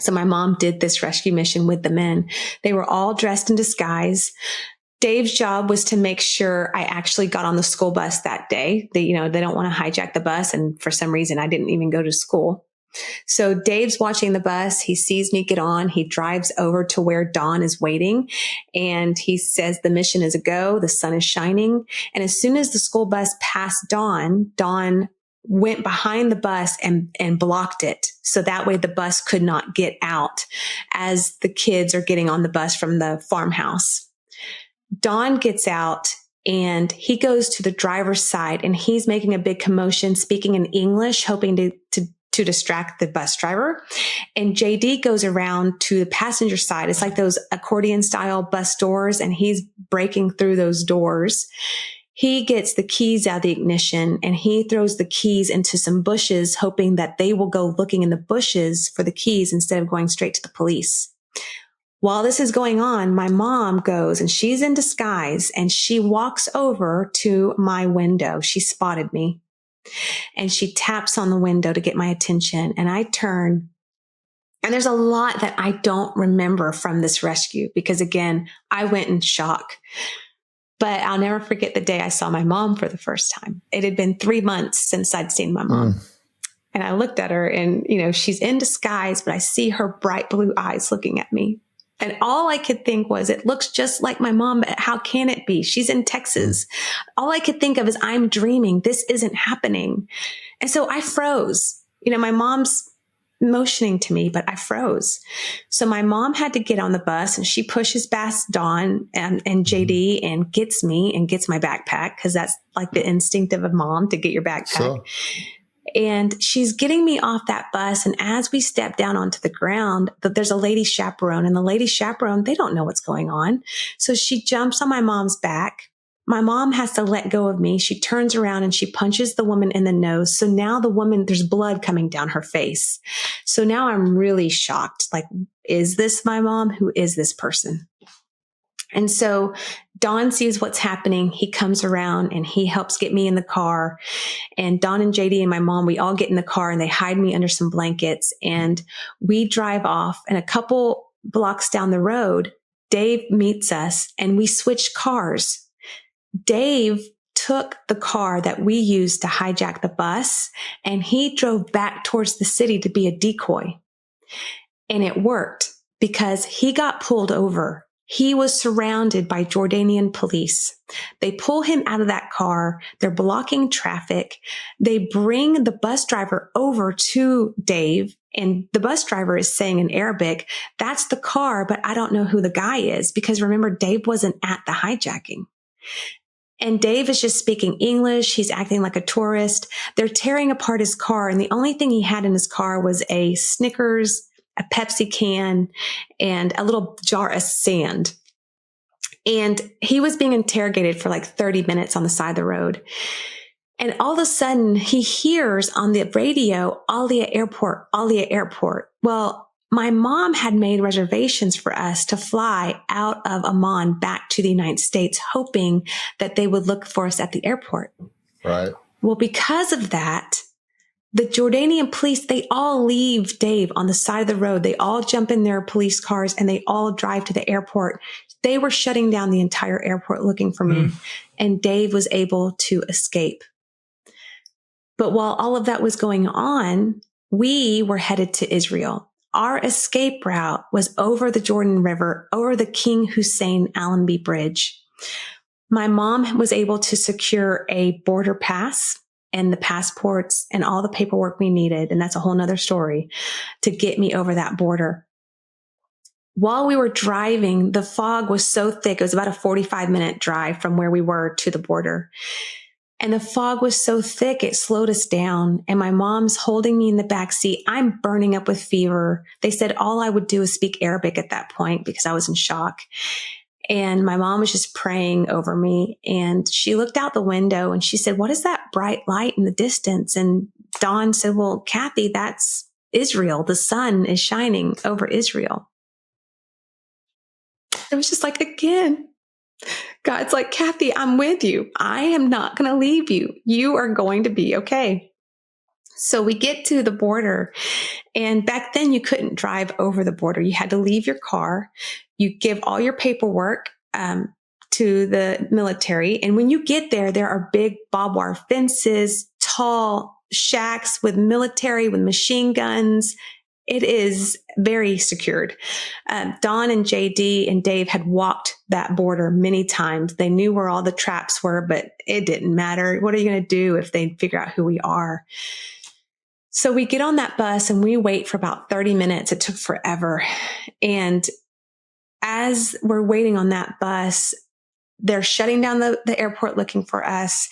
So my mom did this rescue mission with the men. They were all dressed in disguise. Dave's job was to make sure I actually got on the school bus that day. They don't want to hijack the bus. And for some reason, I didn't even go to school. So Dave's watching the bus. He sees me get on. He drives over to where Dawn is waiting. And he says, the mission is a go. The sun is shining. And as soon as the school bus passed Dawn went behind the bus and blocked it. So that way the bus could not get out as the kids are getting on the bus from the farmhouse. Dawn gets out and he goes to the driver's side and he's making a big commotion, speaking in English, hoping to distract the bus driver. And JD goes around to the passenger side. It's like those accordion style bus doors and he's breaking through those doors. He gets the keys out of the ignition and he throws the keys into some bushes, hoping that they will go looking in the bushes for the keys instead of going straight to the police. While this is going on, my mom goes and she's in disguise and she walks over to my window. She spotted me and she taps on the window to get my attention. And I turn and there's a lot that I don't remember from this rescue because again, I went in shock. But I'll never forget the day I saw my mom for the first time. It had been 3 months since I'd seen my mom. And I looked at her and, she's in disguise, but I see her bright blue eyes looking at me. And all I could think was, it looks just like my mom, but how can it be? She's in Texas. All I could think of is, I'm dreaming. This isn't happening. And so I froze. My mom's motioning to me, but I froze. So my mom had to get on the bus and she pushes past Dawn and JD and gets me and gets my backpack because that's like the instinct of a mom to get your backpack. Sure. And she's getting me off that bus. And as we step down onto the ground, there's a lady chaperone and the lady chaperone, they don't know what's going on. So she jumps on my mom's back. My mom has to let go of me. She turns around and she punches the woman in the nose. So now the woman, there's blood coming down her face. So now I'm really shocked. Like, is this my mom? Who is this person? And so Don sees what's happening. He comes around and he helps get me in the car. And Don and JD and my mom, we all get in the car and they hide me under some blankets and we drive off. And a couple blocks down the road, Dave meets us and we switch cars. Dave took the car that we used to hijack the bus and he drove back towards the city to be a decoy. And it worked because he got pulled over he was surrounded by Jordanian police. They pull him out of that car. They're blocking traffic. They bring the bus driver over to Dave, and the bus driver is saying in Arabic, "That's the car, but I don't know who the guy is," because remember, Dave wasn't at the hijacking. And Dave is just speaking English. He's acting like a tourist. They're tearing apart his car, and the only thing he had in his car was a Snickers, a Pepsi can, and a little jar of sand. And he was being interrogated for like 30 minutes on the side of the road. And all of a sudden, he hears on the radio, Alia Airport, Alia Airport. Well, my mom had made reservations for us to fly out of Amman back to the United States, hoping that they would look for us at the airport. Right. Well, because of that, the Jordanian police, they all leave Dave on the side of the road. They all jump in their police cars and they all drive to the airport. They were shutting down the entire airport looking for me. And Dave was able to escape. But while all of that was going on, we were headed to Israel. Our escape route was over the Jordan River, over the King Hussein Allenby Bridge. My mom was able to secure a border pass and the passports and all the paperwork we needed. And that's a whole nother story to get me over that border. While we were driving, the fog was so thick. It was about a 45-minute drive from where we were to the border. And the fog was so thick, it slowed us down. And my mom's holding me in the back seat. I'm burning up with fever. They said all I would do is speak Arabic at that point because I was in shock. And my mom was just praying over me. And she looked out the window and she said, "What is that bright light in the distance?" And Dawn said, "Well, Kathy, that's Israel. The sun is shining over Israel." It was just like, again, God's like, "Kathy, I'm with you. I am not going to leave you. You are going to be okay." So we get to the border, and back then you couldn't drive over the border. You had to leave your car. You give all your paperwork to the military. And when you get there, there are big barbed wire fences, tall shacks with military, with machine guns. It is very secured. Dawn and JD and Dave had walked that border many times. They knew where all the traps were, but it didn't matter. What are you going to do if they figure out who we are? So we get on that bus and we wait for about 30 minutes. It took forever. And as we're waiting on that bus, they're shutting down the airport looking for us.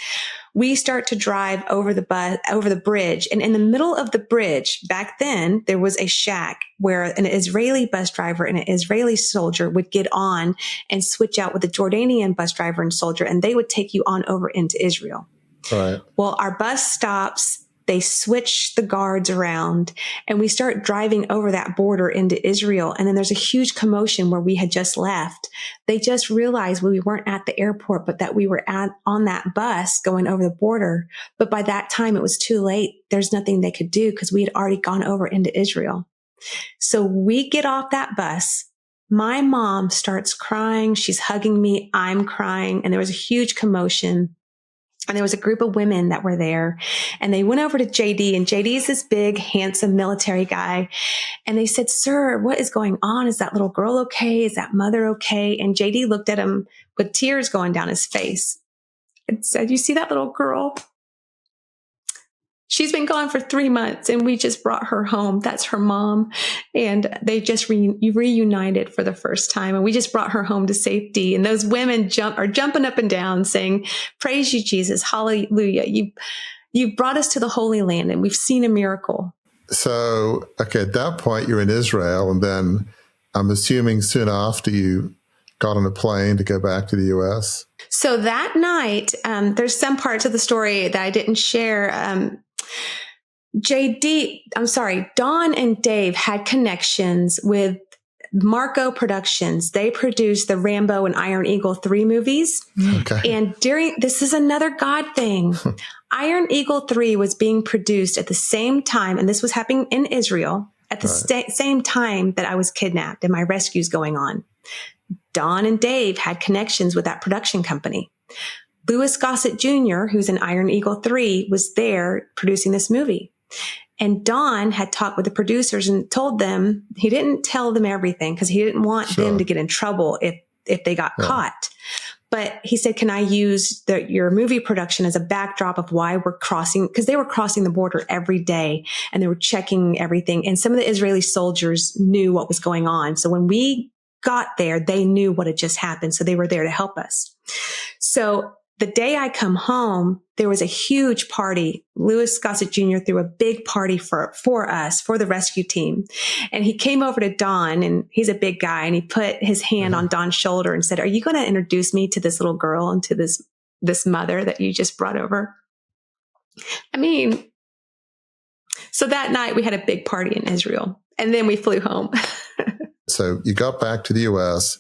We start to drive over the bridge. And in the middle of the bridge, back then, there was a shack where an Israeli bus driver and an Israeli soldier would get on and switch out with a Jordanian bus driver and soldier, and they would take you on over into Israel. Right. Well, our bus stops. They switch the guards around and we start driving over that border into Israel. And then there's a huge commotion where we had just left. They just realized we weren't at the airport, but that we were on that bus going over the border. But by that time, it was too late. There's nothing they could do because we had already gone over into Israel. So we get off that bus. My mom starts crying. She's hugging me. I'm crying. And there was a huge commotion. And there was a group of women that were there, and they went over to JD, and JD is this big, handsome military guy. And they said, "Sir, what is going on? Is that little girl okay? Is that mother okay?" And JD looked at him with tears going down his face and said, "You see that little girl? She's been gone for 3 months and we just brought her home. That's her mom." And they just reunited for the first time. And we just brought her home to safety. And those women are jumping up and down saying, "Praise you, Jesus. Hallelujah. You brought us to the Holy Land and we've seen a miracle." So, okay, at that point you're in Israel, and then I'm assuming soon after you got on a plane to go back to the U.S. So that night, there's some parts of the story that I didn't share. Dawn and Dave had connections with Marco Productions. They produced the Rambo and Iron Eagle 3 movies. Okay. And this is another God thing. Iron Eagle 3 was being produced at the same time, and this was happening in Israel at the same time that I was kidnapped and my rescue's going on. Dawn and Dave had connections with that production company. Louis Gossett Jr., who's in Iron Eagle 3, was there producing this movie. And Dawn had talked with the producers and told them, he didn't tell them everything because he didn't want them to get in trouble if if they got caught. But he said, can I use your movie production as a backdrop of why we're crossing? Because they were crossing the border every day and they were checking everything. And some of the Israeli soldiers knew what was going on. So when we got there, they knew what had just happened. So they were there to help us. So the day I come home, there was a huge party. Louis Gossett Jr. threw a big party for us, for the rescue team. And he came over to Don, and he's a big guy, and he put his hand on Don's shoulder and said, are you going to introduce me to this little girl and to this mother that you just brought over? I mean, so that night we had a big party in Israel, and then we flew home. So you got back to the U.S.,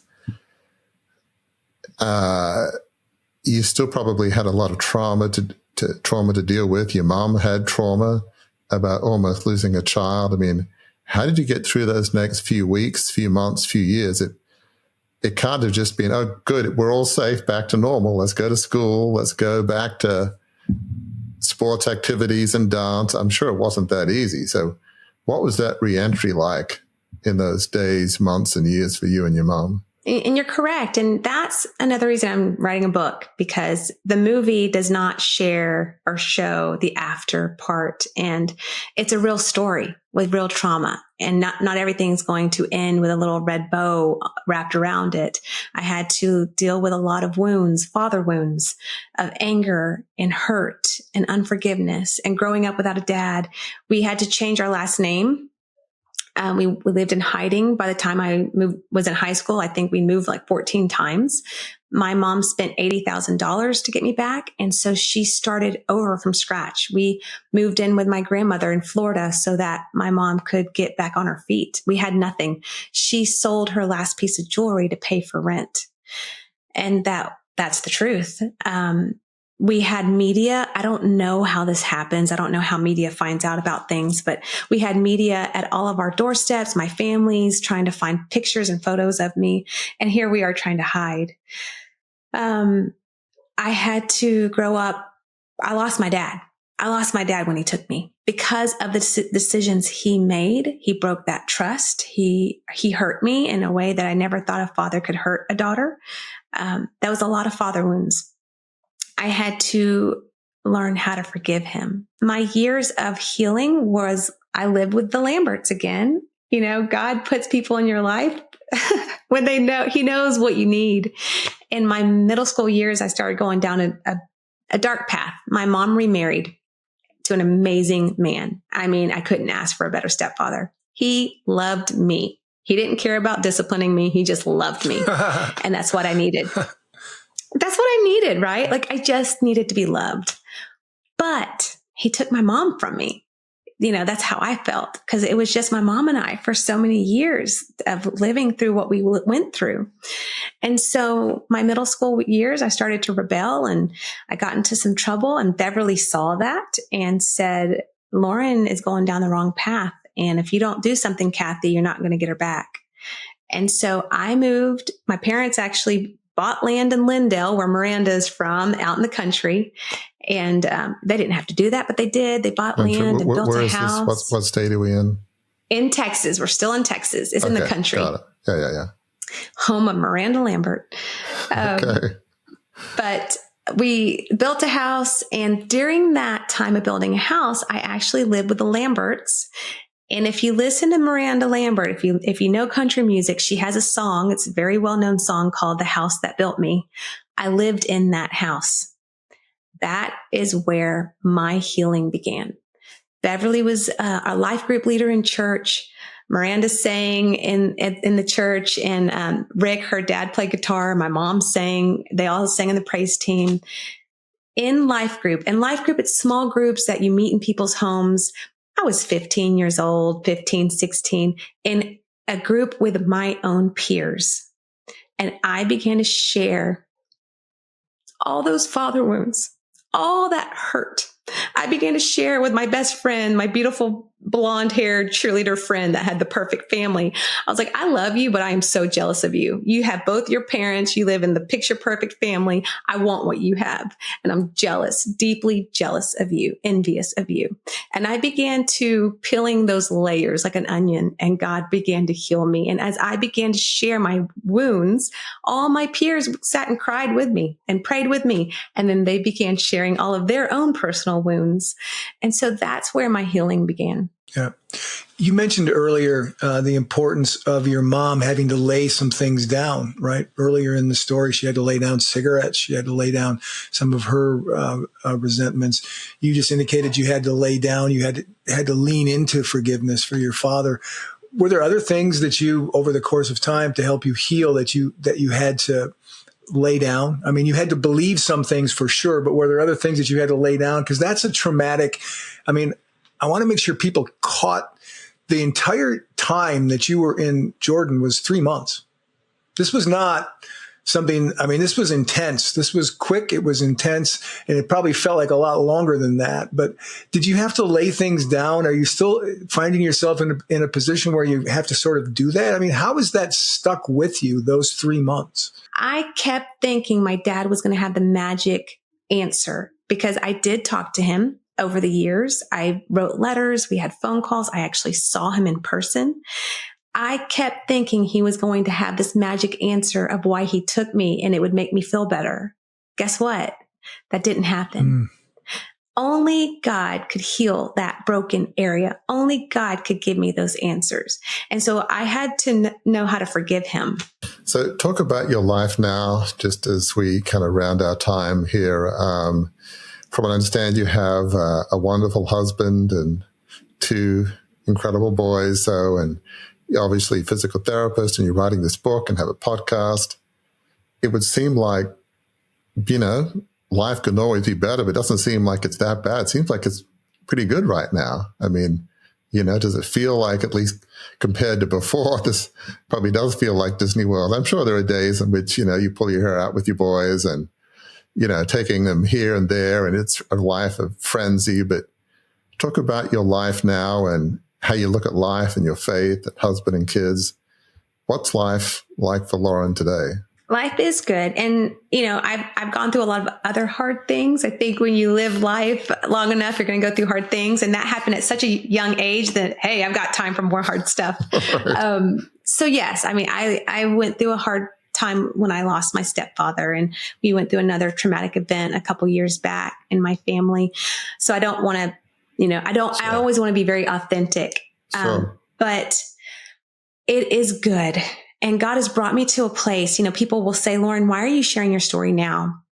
you still probably had a lot of trauma to deal with. Your mom had trauma about almost losing a child. I mean, how did you get through those next few weeks, few months, few years? It can't have just been, oh, good, we're all safe, back to normal. Let's go to school. Let's go back to sports activities and dance. I'm sure it wasn't that easy. So what was that reentry like in those days, months, and years for you and your mom? And you're correct. And that's another reason I'm writing a book, because the movie does not share or show the after part. And it's a real story with real trauma. And not everything's going to end with a little red bow wrapped around it. I had to deal with a lot of wounds, father wounds of anger and hurt and unforgiveness. And growing up without a dad, we had to change our last name. We lived in hiding. By the time I was in high school, I think we moved like 14 times. My mom spent $80,000 to get me back. And so she started over from scratch. We moved in with my grandmother in Florida so that my mom could get back on her feet. We had nothing. She sold her last piece of jewelry to pay for rent. And that's the truth. We had media. I don't know how this happens. I don't know how media finds out about things, but we had media at all of our doorsteps, my family's trying to find pictures and photos of me. And here we are trying to hide. I had to grow up. I lost my dad. I lost my dad when he took me because of the decisions he made. He broke that trust. He hurt me in a way that I never thought a father could hurt a daughter. That was a lot of father wounds. I had to learn how to forgive him. My years of healing was I lived with the Lamberts again. You know, God puts people in your life when they know, he knows what you need. In my middle school years, I started going down a dark path. My mom remarried to an amazing man. I mean, I couldn't ask for a better stepfather. He loved me. He didn't care about disciplining me. He just loved me. And that's what I needed. That's what I needed, right? Like I just needed to be loved. But he took my mom from me. You know, that's how I felt because it was just my mom and I for so many years of living through what we went through. And so my middle school years, I started to rebel and I got into some trouble, and Beverly saw that and said, Lauren is going down the wrong path. And if you don't do something, Kathy, you're not going to get her back. And so I moved. My parents actually bought land in Lindale, where Miranda is from, out in the country. And they didn't have to do that, but they did. They bought land and built a house. What state are we in? In Texas. We're still in Texas. It's in the country. Got it. Yeah. Home of Miranda Lambert. Okay. But we built a house. And during that time of building a house, I actually lived with the Lamberts. And if you listen to Miranda Lambert, if you know country music, she has a song. It's a very well-known song called The House That Built Me. I lived in that house. That is where my healing began. Beverly was a life group leader in church. Miranda sang in the church, and Rick, her dad, played guitar. My mom sang. They all sang in the praise team. In life group, it's small groups that you meet in people's homes. I was 15 years old, 15, 16, in a group with my own peers. And I began to share all those father wounds, all that hurt. I began to share with my best friend, my beautiful blonde haired cheerleader friend that had the perfect family. I was like, I love you, but I am so jealous of you. You have both your parents. You live in the picture perfect family. I want what you have. And I'm jealous, deeply jealous of you, envious of you. And I began to peeling those layers like an onion, and God began to heal me. And as I began to share my wounds, all my peers sat and cried with me and prayed with me. And then they began sharing all of their own personal wounds. And so that's where my healing began. Yeah. You mentioned earlier the importance of your mom having to lay some things down, right? Earlier in the story, she had to lay down cigarettes. She had to lay down some of her resentments. You just indicated you had to lay down, you had to lean into forgiveness for your father. Were there other things that you, over the course of time, to help you heal, that you had to lay down? I mean, you had to believe some things for sure, but were there other things that you had to lay down? Because that's a traumatic, I mean, I want to make sure people caught the entire time that you were in Jordan was 3 months. This was not something, I mean, this was intense. This was quick. It was intense. And it probably felt like a lot longer than that. But did you have to lay things down? Are you still finding yourself in a position where you have to sort of do that? I mean, how is that stuck with you those 3 months? I kept thinking my dad was going to have the magic answer, because I did talk to him over the years. I wrote letters. We had phone calls. I actually saw him in person. I kept thinking he was going to have this magic answer of why he took me and it would make me feel better. Guess what? That didn't happen. Only God could heal that broken area. Only God could give me those answers. And so I had to know how to forgive him. So talk about your life now, just as we kind of round our time here. From what I understand, you have a wonderful husband and 2 incredible boys. So, and you're obviously a physical therapist, and you're writing this book and have a podcast. It would seem like, life could always be better, but it doesn't seem like it's that bad. It seems like it's pretty good right now. I mean, does it feel like, at least compared to before, this probably does feel like Disney World? I'm sure there are days in which, you pull your hair out with your boys and, taking them here and there, and it's a life of frenzy. But talk about your life now and how you look at life and your faith and husband and kids. What's life like for Lauren today? Life is good. And, I've gone through a lot of other hard things. I think when you live life long enough, you're going to go through hard things. And that happened at such a young age that, hey, I've got time for more hard stuff. Right. So yes, I mean, I went through a hard time when I lost my stepfather, and we went through another traumatic event a couple years back in my family. So I don't want to, I always want to be very authentic, but it is good. And God has brought me to a place, people will say, Lauren, why are you sharing your story now?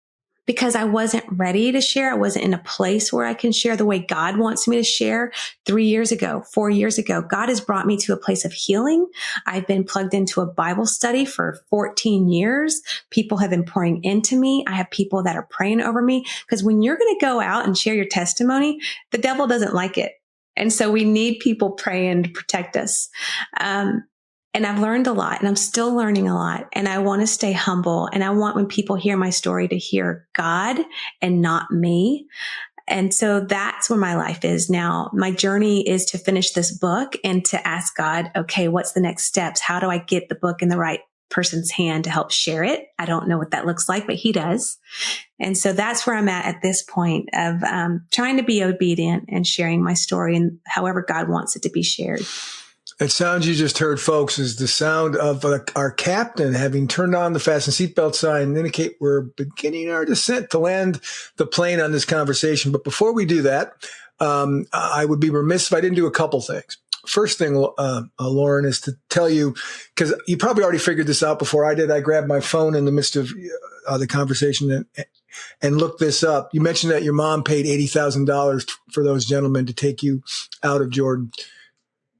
Because I wasn't ready to share. I wasn't in a place where I can share the way God wants me to share. 3 years ago, 4 years ago, God has brought me to a place of healing. I've been plugged into a Bible study for 14 years. People have been pouring into me. I have people that are praying over me, because when you're going to go out and share your testimony, the devil doesn't like it. And so we need people praying to protect us. And I've learned a lot, and I'm still learning a lot. And I want to stay humble. And I want, when people hear my story, to hear God and not me. And so that's where my life is now. My journey is to finish this book and to ask God, okay, what's the next steps? How do I get the book in the right person's hand to help share it? I don't know what that looks like, but he does. And so that's where I'm at this point of trying to be obedient and sharing my story and however God wants it to be shared. That sound you just heard, folks, is the sound of our captain having turned on the fasten seatbelt sign and indicate we're beginning our descent to land the plane on this conversation. But before we do that, I would be remiss if I didn't do a couple things. First thing, Lauren, is to tell you, because you probably already figured this out before I did. I grabbed my phone in the midst of the conversation and looked this up. You mentioned that your mom paid $80,000 for those gentlemen to take you out of Jordan.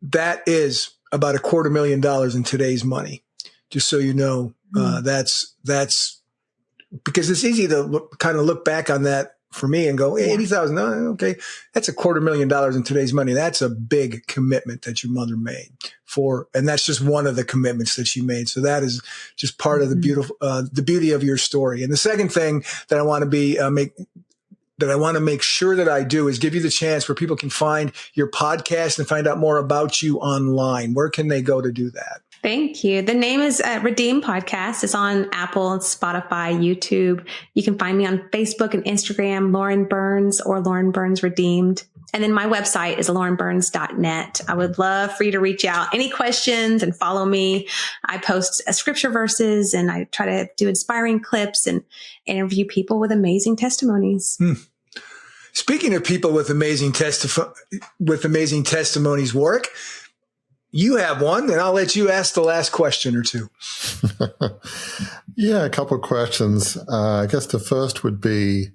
That is about $250,000 in today's money. Just so you know, that's because it's easy to look back on that for me and go, hey, 80,000, okay, that's $250,000 in today's money. That's a big commitment that your mother made and that's just one of the commitments that she made. So that is just part of the beauty of your story. And the second thing that I want to that I want to make sure that I do is give you the chance where people can find your podcast and find out more about you online. Where can they go to do that? Thank you. The name is Redeem Podcast. It's on Apple, Spotify, YouTube. You can find me on Facebook and Instagram, Lauren Burns or Lauren Burns Redeemed. And then my website is laurenburns.net. I would love for you to reach out. Any questions and follow me. I post scripture verses and I try to do inspiring clips and interview people with amazing testimonies. Speaking of people with amazing testimonies, Warwick, you have one, and I'll let you ask the last question or two. Yeah, a couple of questions. I guess the first would be,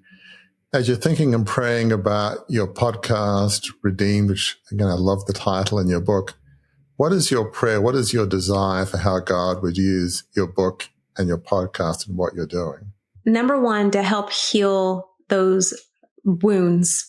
as you're thinking and praying about your podcast, Redeemed, which, again, I love the title in your book, what is your prayer? What is your desire for how God would use your book and your podcast and what you're doing? Number one, to help heal those wounds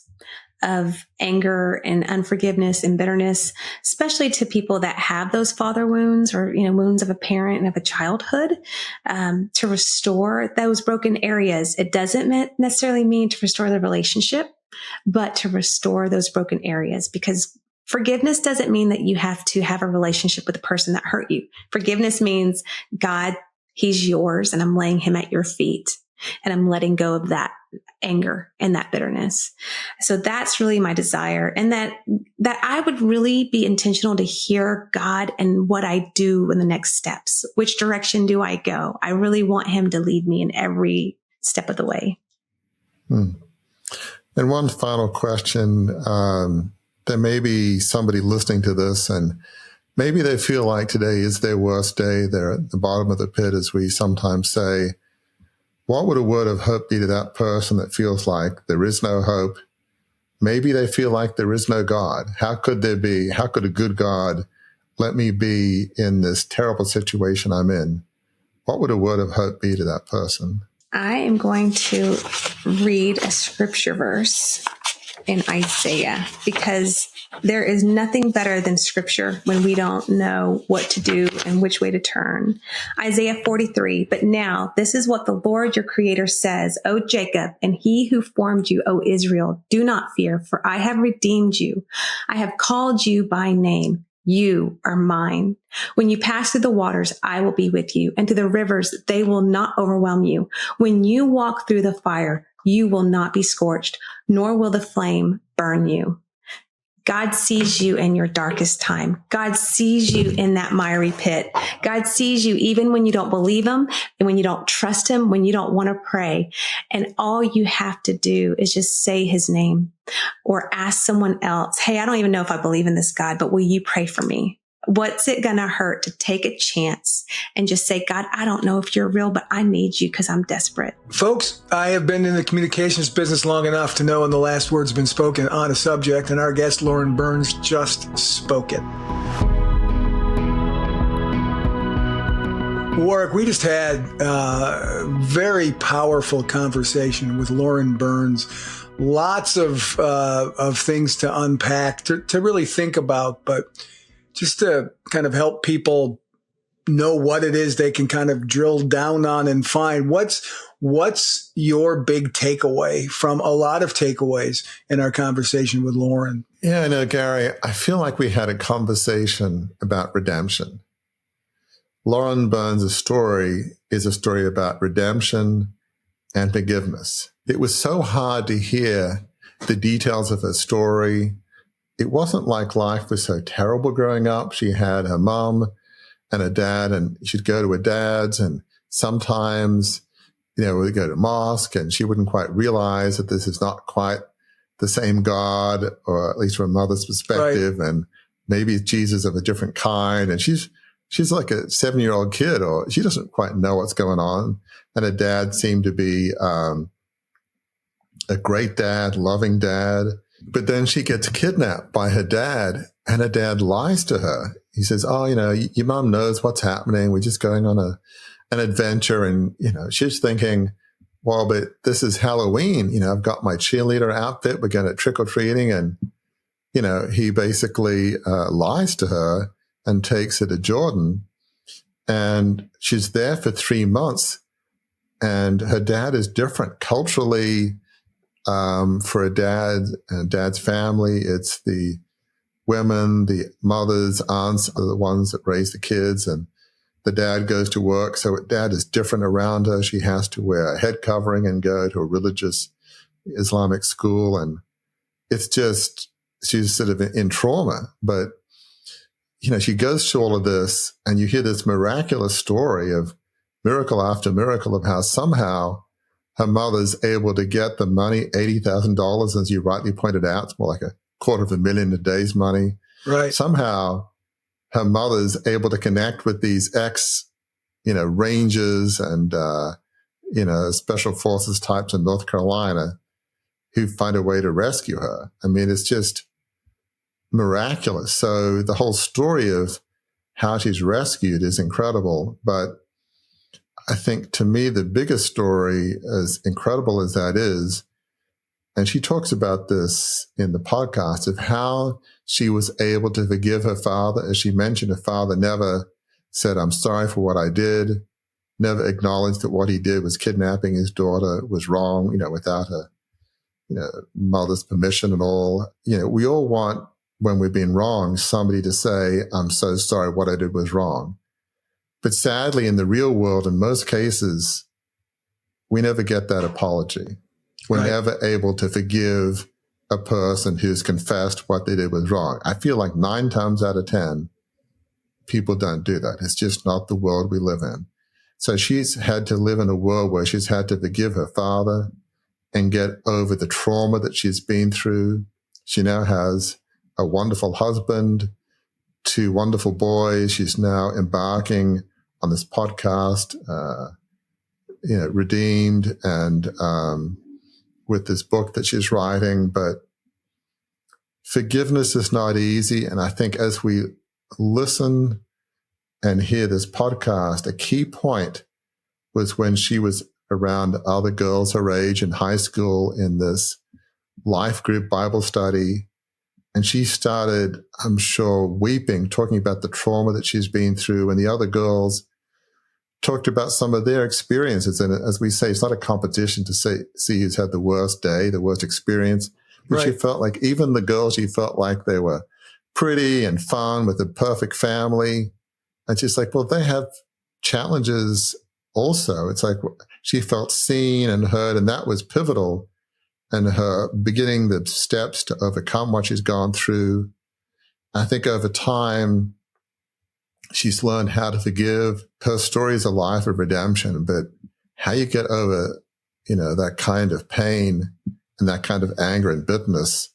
of anger and unforgiveness and bitterness, especially to people that have those father wounds or, wounds of a parent and of a childhood, to restore those broken areas. It doesn't necessarily mean to restore the relationship, but to restore those broken areas, because forgiveness doesn't mean that you have to have a relationship with the person that hurt you. Forgiveness means, God, he's yours and I'm laying him at your feet and I'm letting go of that anger and that bitterness. So that's really my desire. And that I would really be intentional to hear God and what I do in the next steps. Which direction do I go? I really want him to lead me in every step of the way. And one final question. There may be somebody listening to this and maybe they feel like today is their worst day. They're at the bottom of the pit, as we sometimes say. What would a word of hope be to that person that feels like there is no hope? Maybe they feel like there is no God. How could a good God let me be in this terrible situation I'm in? What would a word of hope be to that person? I am going to read a scripture verse in Isaiah, because there is nothing better than scripture when we don't know what to do and which way to turn. Isaiah 43, but now this is what the Lord your creator says, O Jacob, and he who formed you, O Israel, do not fear, for I have redeemed you. I have called you by name. You are mine. When you pass through the waters, I will be with you, and through the rivers, they will not overwhelm you. When you walk through the fire, you will not be scorched, nor will the flame burn you. God sees you in your darkest time. God sees you in that miry pit. God sees you even when you don't believe him and when you don't trust him, when you don't want to pray. And all you have to do is just say his name or ask someone else, hey, I don't even know if I believe in this God, but will you pray for me? What's it going to hurt to take a chance and just say, God, I don't know if you're real, but I need you because I'm desperate. Folks, I have been in the communications business long enough to know when the last word's been spoken on a subject, and our guest, Lauren Burns, just spoke it. Warwick, we just had a very powerful conversation with Lauren Burns. Lots of things to unpack, to really think about, but just to kind of help people know what it is they can kind of drill down on and find. What's your big takeaway from a lot of takeaways in our conversation with Lauren? Yeah, I know, Gary, I feel like we had a conversation about redemption. Lauren Burns' story is a story about redemption and forgiveness. It was so hard to hear the details of her story. It wasn't like life was so terrible growing up. She had her mom and her dad, and she'd go to her dad's, and sometimes, we'd go to mosque, and she wouldn't quite realize that this is not quite the same God, or at least from a mother's perspective, right. And maybe it's Jesus of a different kind. And she's like a 7-year-old kid, or she doesn't quite know what's going on. And her dad seemed to be a great dad, loving dad. But then she gets kidnapped by her dad, and her dad lies to her. He says, your mom knows what's happening. We're just going on an adventure. And, she's thinking, well, but this is Halloween. I've got my cheerleader outfit. We're going to trick-or-treating. And, he basically lies to her and takes her to Jordan. And she's there for 3 months. And her dad is different culturally. For a dad's family, it's the women, the mothers, aunts are the ones that raise the kids, and the dad goes to work. So dad is different around her. She has to wear a head covering and go to a religious Islamic school. And it's just, she's sort of in trauma. But, she goes through all of this, and you hear this miraculous story of miracle after miracle of how somehow her mother's able to get the money, $80,000, as you rightly pointed out. It's more like $250,000 a day's money. Right. Somehow her mother's able to connect with these Rangers and, special forces types in North Carolina who find a way to rescue her. I mean, it's just miraculous. So the whole story of how she's rescued is incredible. But I think to me, the biggest story, as incredible as that is, and she talks about this in the podcast, of how she was able to forgive her father. As she mentioned, her father never said, "I'm sorry for what I did," never acknowledged that what he did was kidnapping his daughter was wrong, without her, mother's permission at all. We all want, when we've been wrong, somebody to say, "I'm so sorry, what I did was wrong." But sadly, in the real world, in most cases, we never get that apology. We're never able to forgive a person who's confessed what they did was wrong. I feel like 9 times out of 10, people don't do that. It's just not the world we live in. So she's had to live in a world where she's had to forgive her father and get over the trauma that she's been through. She now has a wonderful husband, 2 wonderful boys. She's now embarking on this podcast, Redeemed, and with this book that she's writing. But forgiveness is not easy. And I think as we listen and hear this podcast, a key point was when she was around other girls her age in high school in this life group Bible study. And she started, I'm sure, weeping, talking about the trauma that she's been through. And the other girls talked about some of their experiences. And as we say, it's not a competition to see who's had the worst day, the worst experience. But she felt like even the girls, she felt like they were pretty and fun with a perfect family. And she's like, well, they have challenges also. It's like she felt seen and heard, and that was pivotal. And her beginning the steps to overcome what she's gone through. I think over time, she's learned how to forgive. Her story is a life of redemption, but how you get over, that kind of pain and that kind of anger and bitterness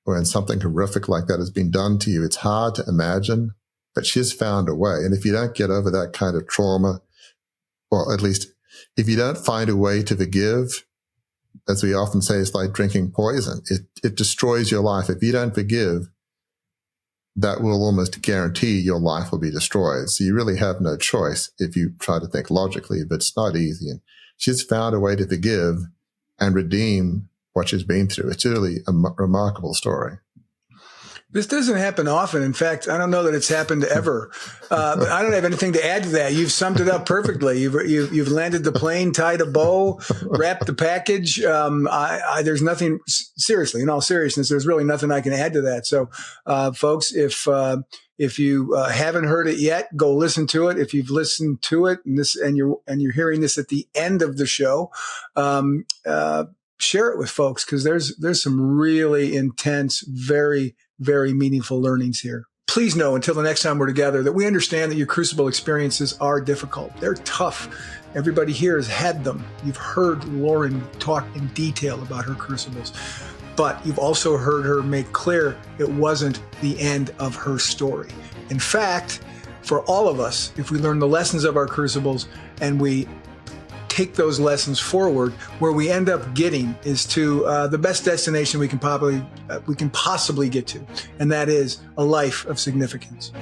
when something horrific like that has been done to you, it's hard to imagine, but she's found a way. And if you don't get over that kind of trauma, or at least if you don't find a way to forgive, as we often say, it's like drinking poison. It destroys your life. If you don't forgive, that will almost guarantee your life will be destroyed. So you really have no choice if you try to think logically, but it's not easy. And she's found a way to forgive and redeem what she's been through. It's really a remarkable story. This doesn't happen often. In fact, I don't know that it's happened ever. But I don't have anything to add to that. You've summed it up perfectly. You've landed the plane, tied a bow, wrapped the package. There's nothing, seriously, in all seriousness, there's really nothing I can add to that. So, folks, if you haven't heard it yet, go listen to it. If you've listened to it and you're hearing this at the end of the show, share it with folks, because there's some really intense, very, very meaningful learnings here. Please know, until the next time we're together, that we understand that your crucible experiences are difficult. They're tough. Everybody here has had them. You've heard Lauren talk in detail about her crucibles, but you've also heard her make clear it wasn't the end of her story. In fact, for all of us, if we learn the lessons of our crucibles and we take those lessons forward, where we end up getting is to the best destination we can possibly get to, and that is a life of significance.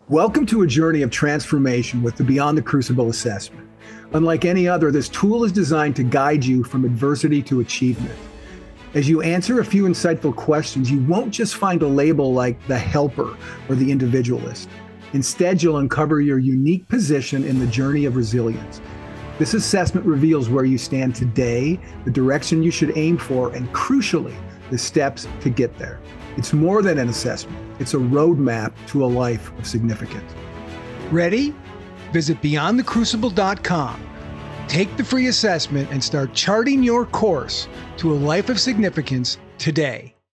Welcome to a journey of transformation with the Beyond the Crucible assessment. Unlike any other, this tool is designed to guide you from adversity to achievement. As you answer a few insightful questions, you won't just find a label like the helper or the individualist. Instead, you'll uncover your unique position in the journey of resilience. This assessment reveals where you stand today, the direction you should aim for, and crucially, the steps to get there. It's more than an assessment. It's a roadmap to a life of significance. Ready? Visit beyondthecrucible.com. Take the free assessment and start charting your course to a life of significance today.